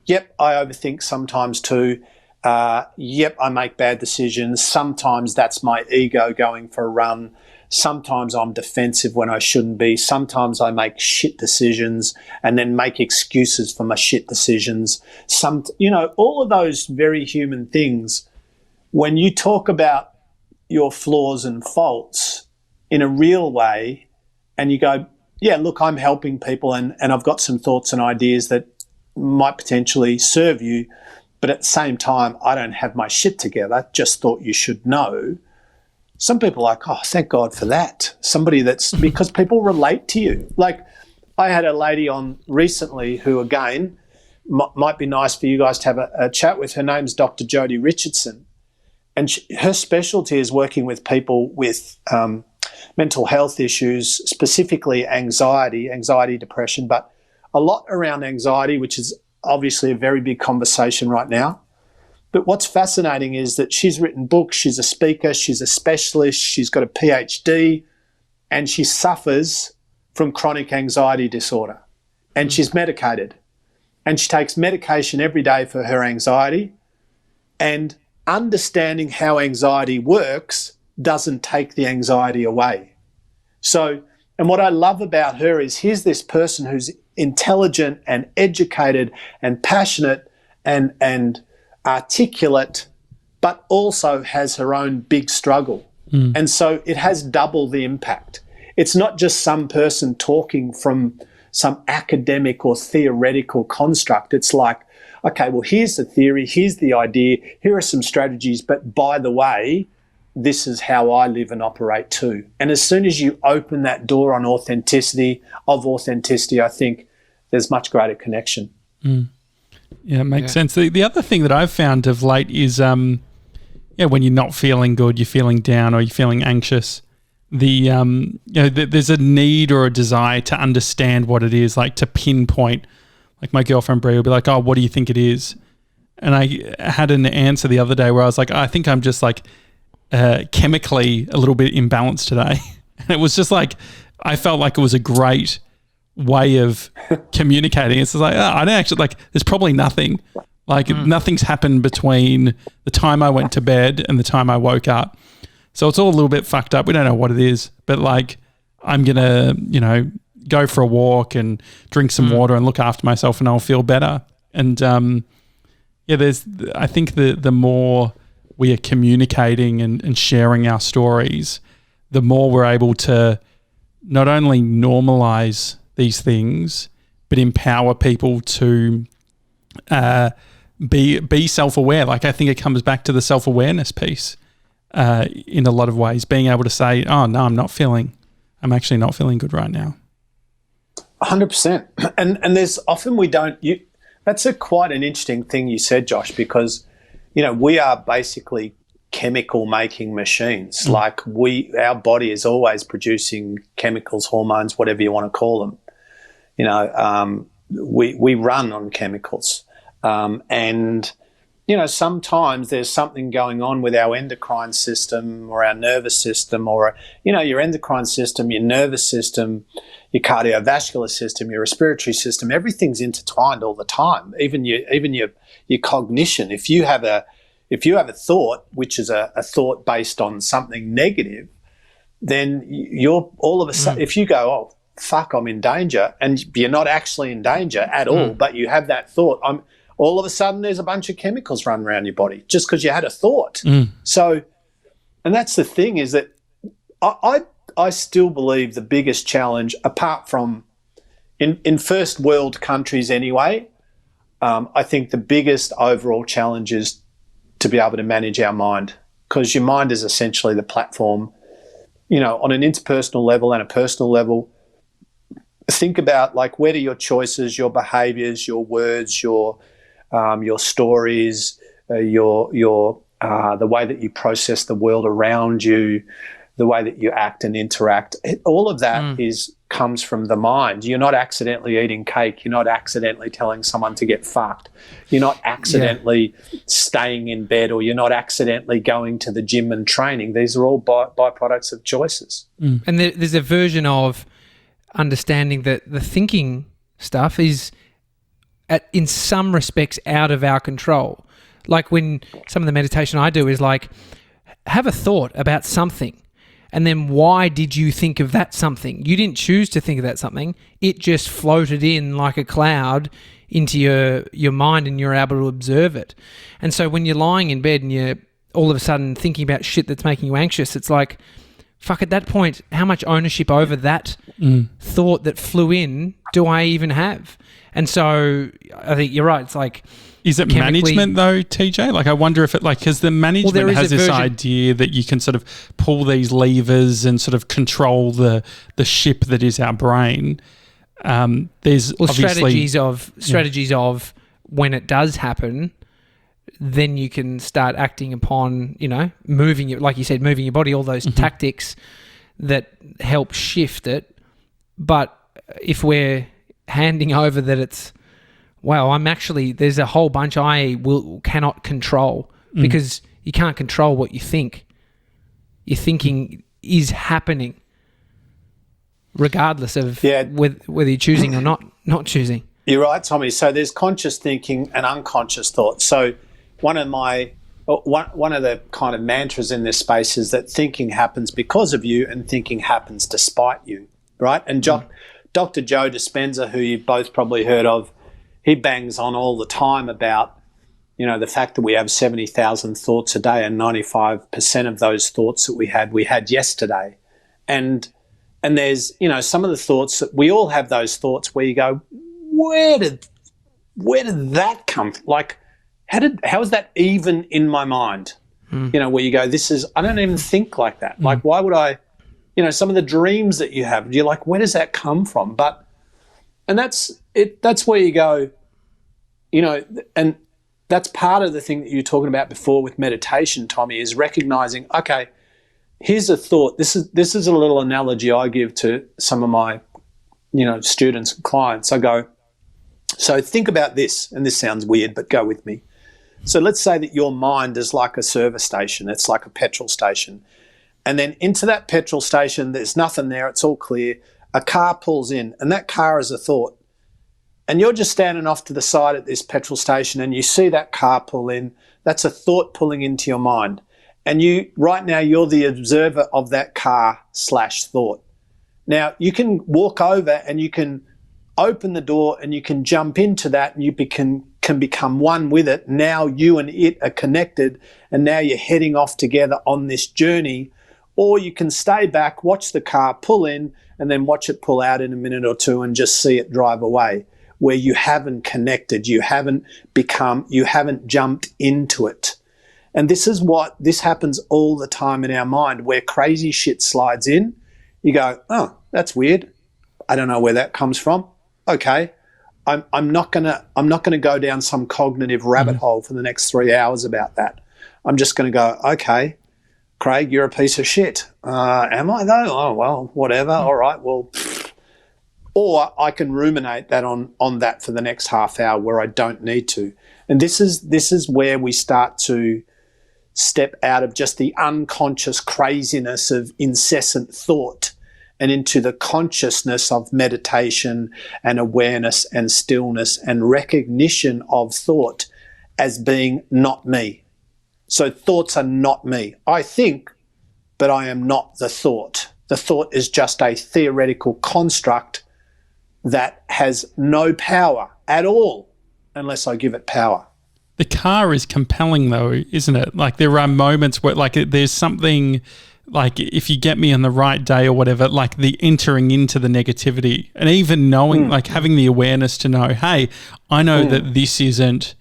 C: yep, I overthink sometimes too. Yep, I make bad decisions. Sometimes that's my ego going for a run. Sometimes I'm defensive when I shouldn't be. Sometimes I make shit decisions and then make excuses for my shit decisions. All of those very human things. When you talk about your flaws and faults in a real way, and you go, yeah, look, I'm helping people, and I've got some thoughts and ideas that might potentially serve you, but at the same time, I don't have my shit together, just thought you should know. Some people are like, oh, thank God for that. Somebody that's, because people relate to you. Like, I had a lady on recently who, again, might be nice for you guys to have a chat with. Her name's Dr. Jodie Richardson. And her specialty is working with people with mental health issues, specifically anxiety, depression, but a lot around anxiety, which is obviously a very big conversation right now. But what's fascinating is that she's written books, she's a speaker, she's a specialist, she's got a PhD, and she suffers from chronic anxiety disorder. And she's medicated. And she takes medication every day for her anxiety. And understanding how anxiety works doesn't take the anxiety away. So, and what I love about her is, here's this person who's intelligent and educated and passionate and articulate, but also has her own big struggle. And so it has double the impact. It's not just some person talking from some academic or theoretical construct. It's like, okay, well, here's the theory, here's the idea, here are some strategies, but by the way, this is how I live and operate too. And as soon as you open that door on authenticity, I think there's much greater connection.
A: Yeah, it makes sense. The other thing that I've found of late is, when you're not feeling good, you're feeling down or you're feeling anxious, there's a need or a desire to understand what it is, like to pinpoint. Like my girlfriend Brie will be like, oh, what do you think it is? And I had an answer the other day where I was like, I think I'm just like chemically a little bit imbalanced today. And it was just like, I felt like it was a great way of communicating. It's like, I don't actually, like, there's probably nothing. Like nothing's happened between the time I went to bed and the time I woke up. So it's all a little bit fucked up. We don't know what it is, but like I'm going to, you know, go for a walk and drink some water and look after myself and I'll feel better. And I think the more we are communicating and sharing our stories, the more we're able to not only normalize these things, but empower people to be self-aware. Like I think it comes back to the self-awareness piece in a lot of ways, being able to say, oh no, I'm actually not feeling good right now.
C: 100%. And there's often that's quite an interesting thing you said, Josh, because, you know, we are basically chemical making machines. Like our body is always producing chemicals, hormones, whatever you want to call them. You know, we run on chemicals. And, you know, sometimes there's something going on with our endocrine system or our nervous system or, you know, your endocrine system, your nervous system, your cardiovascular system, your respiratory system, everything's intertwined all the time. Even your cognition. If you have a thought, which is a thought based on something negative, then you're all of a sudden, if you go, oh, fuck, I'm in danger, and you're not actually in danger at all, but you have that thought, all of a sudden there's a bunch of chemicals running around your body just because you had a thought. So, and that's the thing is that I still believe the biggest challenge, apart from in first world countries anyway, I think the biggest overall challenge is to be able to manage our mind, because your mind is essentially the platform, you know, on an interpersonal level and a personal level. Think about, like, where do your choices, your behaviours, your words, your stories, the way that you process the world around you, the way that you act and interact, all of that comes from the mind. You're not accidentally eating cake. You're not accidentally telling someone to get fucked. You're not accidentally staying in bed, or you're not accidentally going to the gym and training. These are all byproducts of choices.
B: And there's a version of understanding that the thinking stuff is, in some respects, out of our control. Like when some of the meditation I do is like, have a thought about something, and then why did you think of that something? You didn't choose to think of that something. It just floated in like a cloud into your mind, and you're able to observe it. And so when you're lying in bed and you're all of a sudden thinking about shit that's making you anxious, it's like, fuck, at that point, how much ownership over that thought that flew in do I even have? And so I think you're right. It's like,
A: is it management though, TJ? Like, I wonder if it, like, because the management has this idea that you can sort of pull these levers and sort of control the ship that is our brain. There's
B: strategies of when it does happen, then you can start acting upon, you know, moving your body, all those tactics that help shift it. But if we're handing over that it's, wow, there's a whole bunch cannot control, because you can't control what you think. Your thinking is happening regardless of whether you're choosing or not choosing.
C: You're right, Tommy. So there's conscious thinking and unconscious thought. So one of the kind of mantras in this space is that thinking happens because of you and thinking happens despite you, right? And Dr. Joe Dispenza, who you've both probably heard of, he bangs on all the time about, you know, the fact that we have 70,000 thoughts a day, and 95% of those thoughts that we had yesterday. And there's, you know, some of the thoughts that we all have, those thoughts where you go, where did that come from? Like, how is that even in my mind? You know, where you go, I don't even think like that. Like, why would I, you know, some of the dreams that you have, you're like, where does that come from? And that's where you go, you know, and that's part of the thing that you were talking about before with meditation, Tommy, is recognizing, okay, here's a thought. This is a little analogy I give to some of my, you know, students and clients. I go, so think about this, and this sounds weird, but go with me. So let's say that your mind is like a service station. It's like a petrol station. And then into that petrol station, there's nothing there. It's all clear. A car pulls in, and that car is a thought. And you're just standing off to the side at this petrol station, and you see that car pull in. That's a thought pulling into your mind. And right now you're the observer of that car / thought. Now you can walk over and you can open the door and you can jump into that and you can become one with it. Now you and it are connected and now you're heading off together on this journey. Or you can stay back, watch the car pull in and then watch it pull out in a minute or two and just see it drive away, where you haven't connected, you haven't jumped into it. And this happens all the time in our mind, where crazy shit slides in. You go, oh, that's weird. I don't know where that comes from. Okay. I'm not gonna go down some cognitive rabbit hole for the next 3 hours about that. I'm just gonna go, okay, Craig, you're a piece of shit. Am I though? Oh well, whatever. All right, well. Or I can ruminate that on that for the next half hour where I don't need to. And this is where we start to step out of just the unconscious craziness of incessant thought and into the consciousness of meditation and awareness and stillness and recognition of thought as being not me. So thoughts are not me. I think, but I am not the thought. The thought is just a theoretical construct that has no power at all unless I give it power.
A: The car is compelling though, isn't it? Like there are moments where like there's something like if you get me on the right day or whatever, like the entering into the negativity and even knowing, like having the awareness to know, hey, I know that this isn't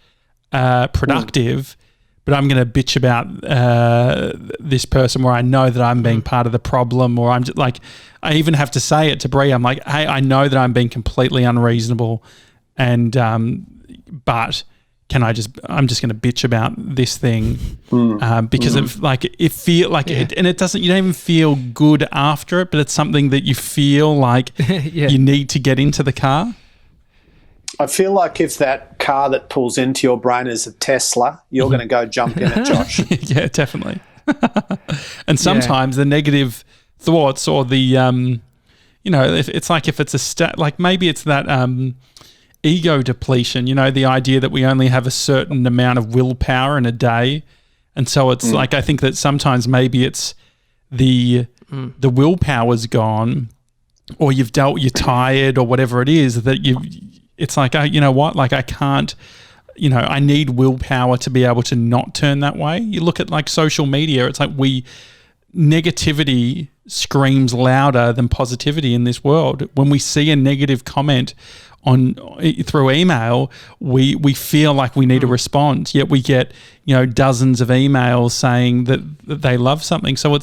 A: productive, but I'm going to bitch about this person where I know that I'm being part of the problem, or I'm just like, I even have to say it to Brie. I'm like, hey, I know that I'm being completely unreasonable and, but I'm just going to bitch about this thing because it feel like it, and it doesn't, you don't even feel good after it, but it's something that you feel like you need to get into the car.
C: I feel like if that car that pulls into your brain is a Tesla, you're going to go jump in it, Josh.
A: Yeah, definitely. And sometimes the negative thoughts or the, it's like if it's like maybe it's that ego depletion, the idea that we only have a certain amount of willpower in a day. And so it's like, I think that sometimes maybe it's the willpower's gone, or you're tired or whatever it is that it's like, you know what, like I can't, I need willpower to be able to not turn that way. You look at like social media, it's like negativity screams louder than positivity in this world. When we see a negative comment through email, we feel like we need to respond, yet we get, dozens of emails saying that they love something. So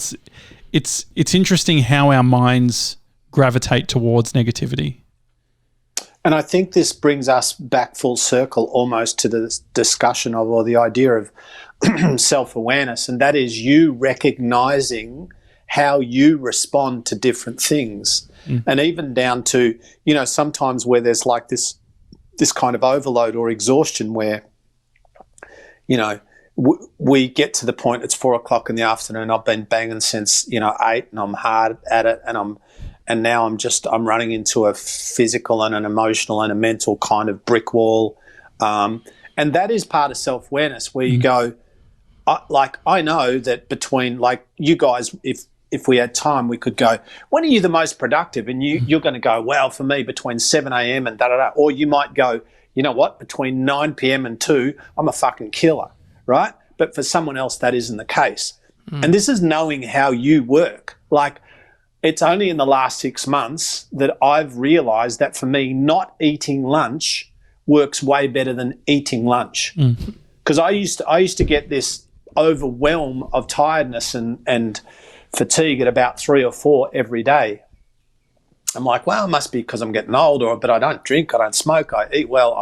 A: it's interesting how our minds gravitate towards negativity.
C: And I think this brings us back full circle almost to the discussion of, or the idea of self-awareness, and that is you recognizing how you respond to different things. And even down to, sometimes where there's like this kind of overload or exhaustion where, we get to the point, it's 4:00 in the afternoon, I've been banging since, 8 and I'm hard at it and now I'm running into a physical and an emotional and a mental kind of brick wall. And that is part of self-awareness where you go, I know that between like you guys, if we had time, we could go, when are you the most productive? And you're going to go, well, for me, between 7 a.m. and da-da-da. Or you might go, you know what, between 9 p.m. and 2, I'm a fucking killer, right? But for someone else, that isn't the case. And this is knowing how you work. Like, it's only in the last 6 months that I've realised that for me, not eating lunch works way better than eating lunch. Because I used to get this overwhelm of tiredness and fatigue at about 3 or 4 every day. I'm like, well, it must be because I'm getting older, but I don't drink, I don't smoke, I eat well,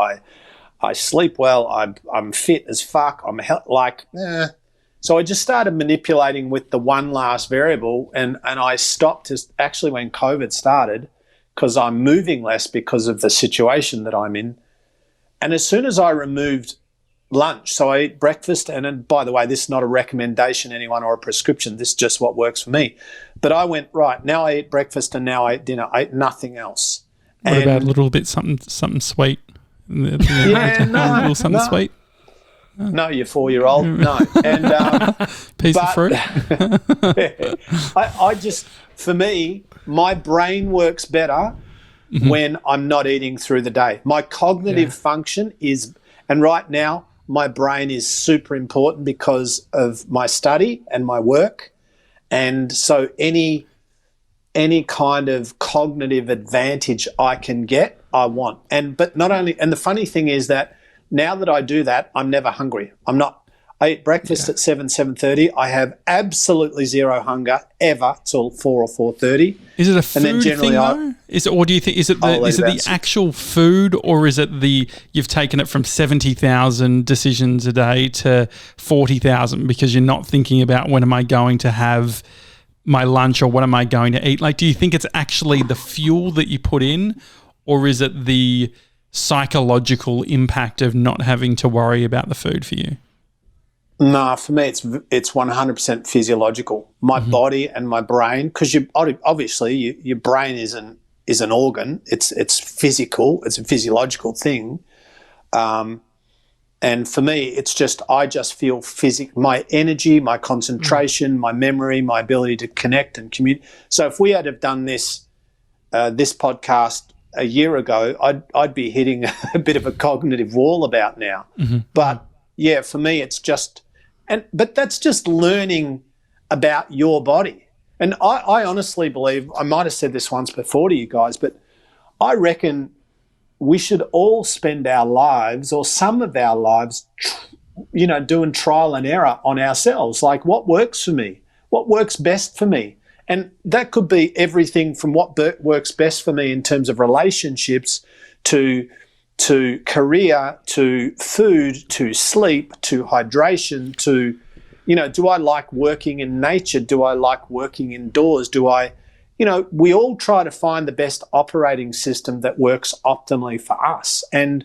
C: I sleep well, I'm fit as fuck, So I just started manipulating with the one last variable, and I stopped actually when COVID started, because I'm moving less because of the situation that I'm in. And as soon as I removed lunch, so I eat breakfast, and by the way, this is not a recommendation to anyone or a prescription, this is just what works for me. But I went, right, now I eat breakfast and now I eat dinner, I ate nothing else.
A: What about a little bit something sweet?
C: Yeah,
A: a little something sweet?
C: No, you 4-year-old. No. And
A: Piece of fruit.
C: I just, for me, my brain works better when I'm not eating through the day. My cognitive function is, and right now, my brain is super important because of my study and my work. And so any kind of cognitive advantage I can get, I want. But not only, and the funny thing is that now that I do that, I'm never hungry. I eat breakfast at 7:30. I have absolutely zero hunger ever till 4 or 4:30.
A: Is it a food thing though? Or do you think is it the actual food, or is it you've taken it from 70,000 decisions a day to 40,000 because you're not thinking about when am I going to have my lunch or what am I going to eat? Like, do you think it's actually the fuel that you put in, or is it the psychological impact of not having to worry about the food for you?
C: No, for me, it's 100% physiological. My body and my brain, because obviously your brain is an organ. It's physical. It's a physiological thing. And for me, it's just I just feel my energy, my concentration, my memory, my ability to connect and communicate. So if we had have done this podcast a year ago, I'd be hitting a bit of a cognitive wall about now. But yeah, for me, it's just, but that's just learning about your body. And I honestly believe, I might have said this once before to you guys, but I reckon we should all spend our lives, or some of our lives, doing trial and error on ourselves. Like, what works for me? What works best for me? And that could be everything from what works best for me in terms of relationships to career, to food, to sleep, to hydration, to, do I like working in nature? Do I like working indoors? We all try to find the best operating system that works optimally for us. And,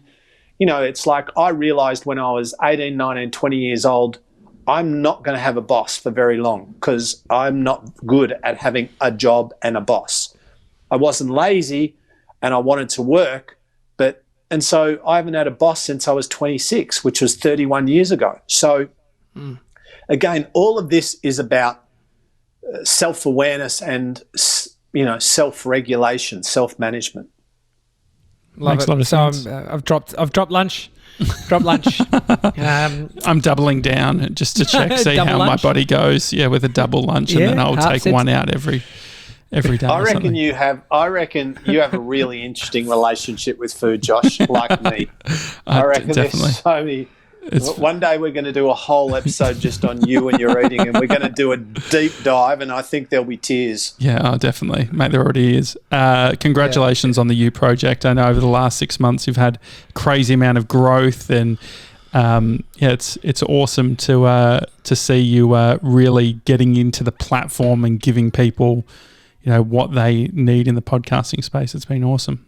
C: it's like I realized when I was 18, 19, 20 years old, I'm not going to have a boss for very long because I'm not good at having a job and a boss. I wasn't lazy and I wanted to work, and so I haven't had a boss since I was 26, which was 31 years ago. So again, all of this is about self-awareness and, self-regulation, self-management.
B: Love it. So I've dropped lunch.
A: I'm doubling down just to check, see how lunch? My body goes. Yeah, with a double lunch, and then I'll take one out every day.
C: I reckon you have a really interesting relationship with food, Josh, like me. I reckon definitely. There's so many. One day we're going to do a whole episode just on you and your eating, and we're going to do a deep dive, and I think there'll be tears.
A: Yeah, definitely. Mate, there already is. Congratulations on the U project. I know over the last 6 months you've had a crazy amount of growth, and it's awesome to see you really getting into the platform and giving people what they need in the podcasting space. It's been awesome.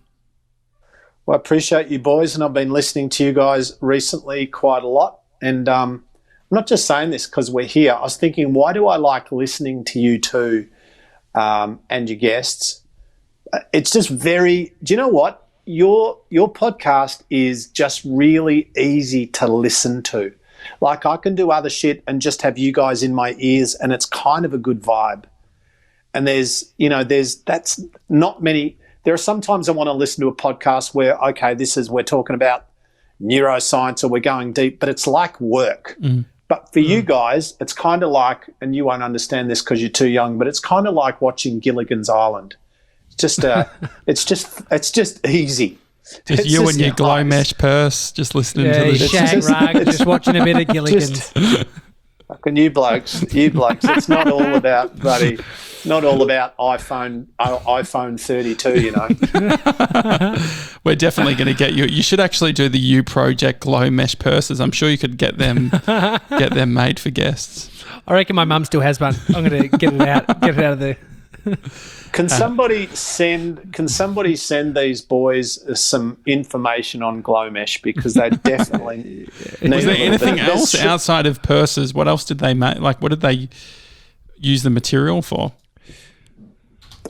C: Well, I appreciate you boys, and I've been listening to you guys recently quite a lot. And I'm not just saying this because we're here. I was thinking, why do I like listening to you two and your guests? It's just do you know what? Your podcast is just really easy to listen to. Like, I can do other shit and just have you guys in my ears, and it's kind of a good vibe. And that's not many. There are sometimes I want to listen to a podcast where, okay, we're talking about neuroscience or we're going deep, but it's like work. But for you guys, it's kind of like, and you won't understand this because you're too young, but it's kind of like watching Gilligan's Island. It's just easy.
A: Just you and your glow mesh purse, just listening to this.
B: Shag rag, just watching a bit of Gilligan's.
C: Fucking you blokes. It's not all about, buddy. Not all about iPhone 32,
A: We're definitely going to get you. You should actually do the U Project glow mesh purses. I'm sure you could get them made for guests.
B: I reckon my mum still has one. I'm going to get it out of there.
C: Can somebody send these boys some information on glow mesh, because they definitely need.
A: Was there anything else outside of purses? What else did they make? Like, what did they use the material for?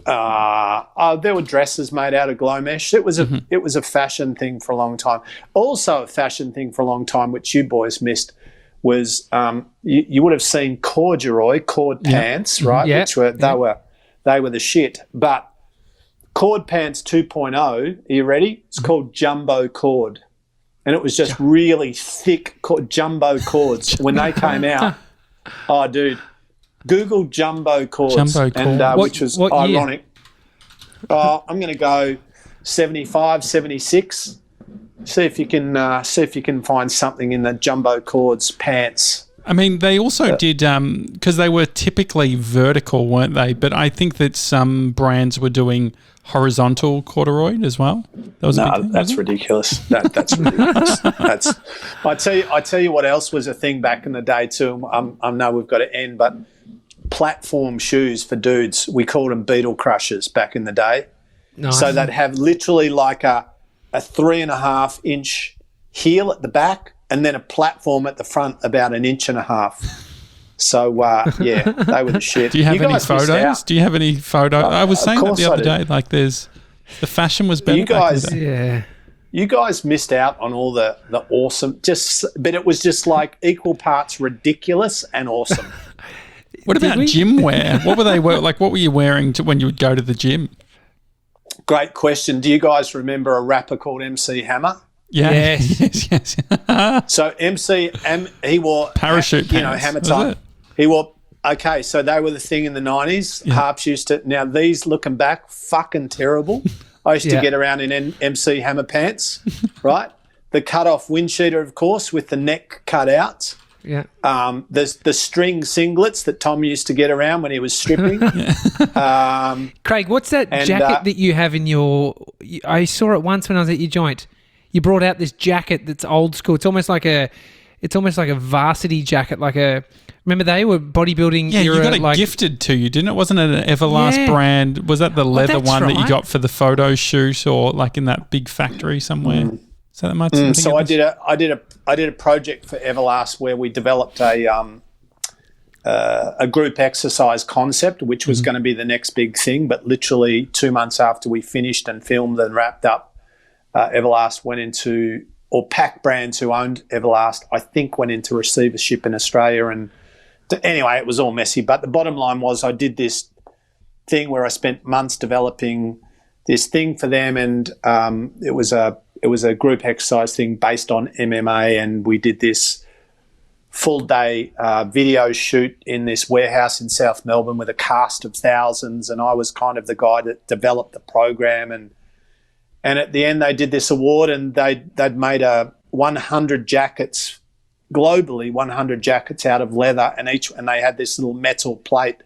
C: There were dresses made out of glow mesh. It was a fashion thing for a long time. Also a fashion thing for a long time, which you boys missed, was you would have seen corduroy cord pants, right?
B: Yeah.
C: Which were they were the shit. But cord pants 2.0, are you ready? It's called jumbo cord, and it was just really thick jumbo cords when they came out. Oh, dude, Google jumbo cords, which was
B: what
C: ironic. I'm going to go 75, 76. See if you can find something in the jumbo cords pants.
A: I mean, they also did because they were typically vertical, weren't they? But I think that some brands were doing horizontal corduroy as well. That was
C: that's ridiculous. That's ridiculous. I tell you what else was a thing back in the day too. I know we've got to end, but platform shoes for dudes. We called them beetle crushers back in the day.
B: Nice.
C: So they'd have literally like a 3.5 inch heel at the back and then a platform at the front about 1.5 inches. So, they were the shit.
A: Do you have any photos? Do you have any photos? I was saying that the other day, like the fashion was better.
C: You guys missed out on all the awesome, but it was just like equal parts ridiculous and awesome.
A: What about gym wear? What were they like? What were you wearing when you would go to the gym?
C: Great question. Do you guys remember a rapper called MC Hammer?
A: Yeah. Yes.
C: So he wore
A: parachute pants.
C: Hammer time. He wore. Okay, so they were the thing in the 90s. Yeah. Harps used to. Now these, looking back, fucking terrible. I used to get around in MC Hammer pants, right? The cut-off wind cheater, of course, with the neck cut out.
B: Yeah.
C: The string singlets that Tom used to get around when he was stripping.
B: Craig, what's that jacket that you have in your? I saw it once when I was at your joint. You brought out this jacket that's old school. It's almost like a varsity jacket. Remember they were bodybuilding.
A: Yeah,
B: era,
A: you got it gifted to you, didn't it? Wasn't it an Everlast brand? Was that the leather one that you got for the photo shoot, or like in that big factory somewhere? So that might.
C: So I did a project for Everlast where we developed a group exercise concept, which was going to be the next big thing. But literally 2 months after we finished and filmed and wrapped up, Everlast went into, or Pac Brands, who owned Everlast, I think went into receivership in Australia. And anyway, it was all messy. But the bottom line was I did this thing where I spent months developing this thing for them, and it was a group exercise thing based on MMA, and we did this full day video shoot in this warehouse in South Melbourne with a cast of thousands, and I was kind of the guy that developed the program, and at the end they did this award, and they'd made 100 jackets globally, 100 jackets out of leather, and they had this little metal plate,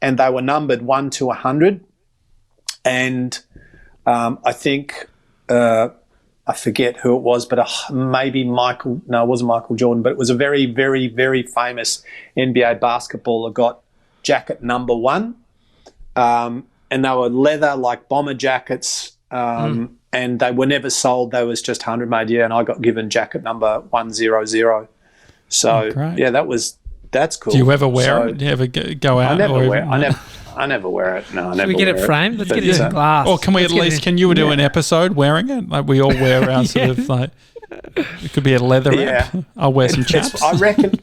C: and they were numbered 1 to 100, and I think I forget who it was, but maybe Michael. No, it wasn't Michael Jordan, but it was a very, very, very famous NBA basketballer got jacket number 1, and they were leather, like bomber jackets, and they were never sold. They was just 100 made, and I got given jacket number 100. So that's cool.
A: Do you ever wear it? Do you ever go out?
C: I never wear it. No, I never.
B: Should we get it framed? Let's get it in glass.
A: Or can we can you do an episode wearing it? Like we all wear our sort of like, it could be a leather wrap. I'll wear some chaps.
C: I reckon,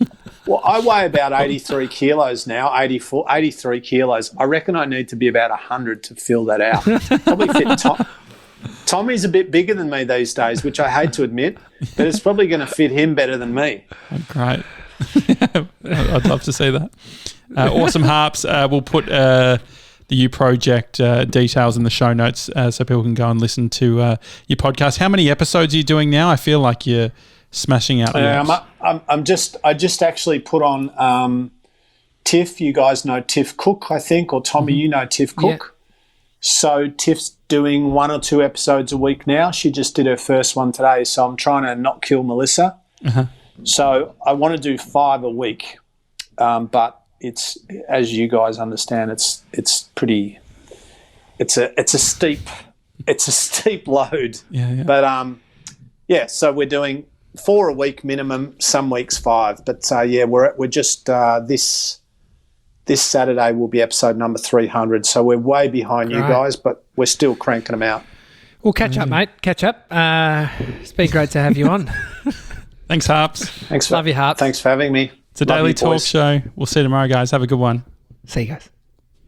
C: well, I weigh about 83 kilos now, 83 kilos. I reckon I need to be about 100 to fill that out. Probably fit Tommy's a bit bigger than me these days, which I hate to admit, but it's probably going to fit him better than me.
A: Oh, great. I'd love to see that. Awesome, Harps. We'll put the U Project details in the show notes so people can go and listen to your podcast. How many episodes are you doing now? I feel like you're smashing out.
C: I just actually put on Tiff. You guys know Tiff Cook, I think, or Tommy, you know Tiff Cook. Yeah. So Tiff's doing 1 or 2 episodes a week now. She just did her first one today, so I'm trying to not kill Melissa. Uh-huh. So I want to do 5 a week, but it's, as you guys understand, it's a steep load.
A: Yeah.
C: But so we're doing 4 a week minimum, some weeks 5. But we're just this Saturday will be episode number 300. So we're way behind you guys, but we're still cranking them out.
B: Well, catch up, mate. Catch up. It's been great to have you on.
A: Thanks, Harps.
C: Thanks
B: Love you, Harps.
C: Thanks for having me.
A: It's a
C: Love
A: daily
C: you,
A: talk
C: boys.
A: show. We'll see you tomorrow, guys. Have a good one.
B: See you guys.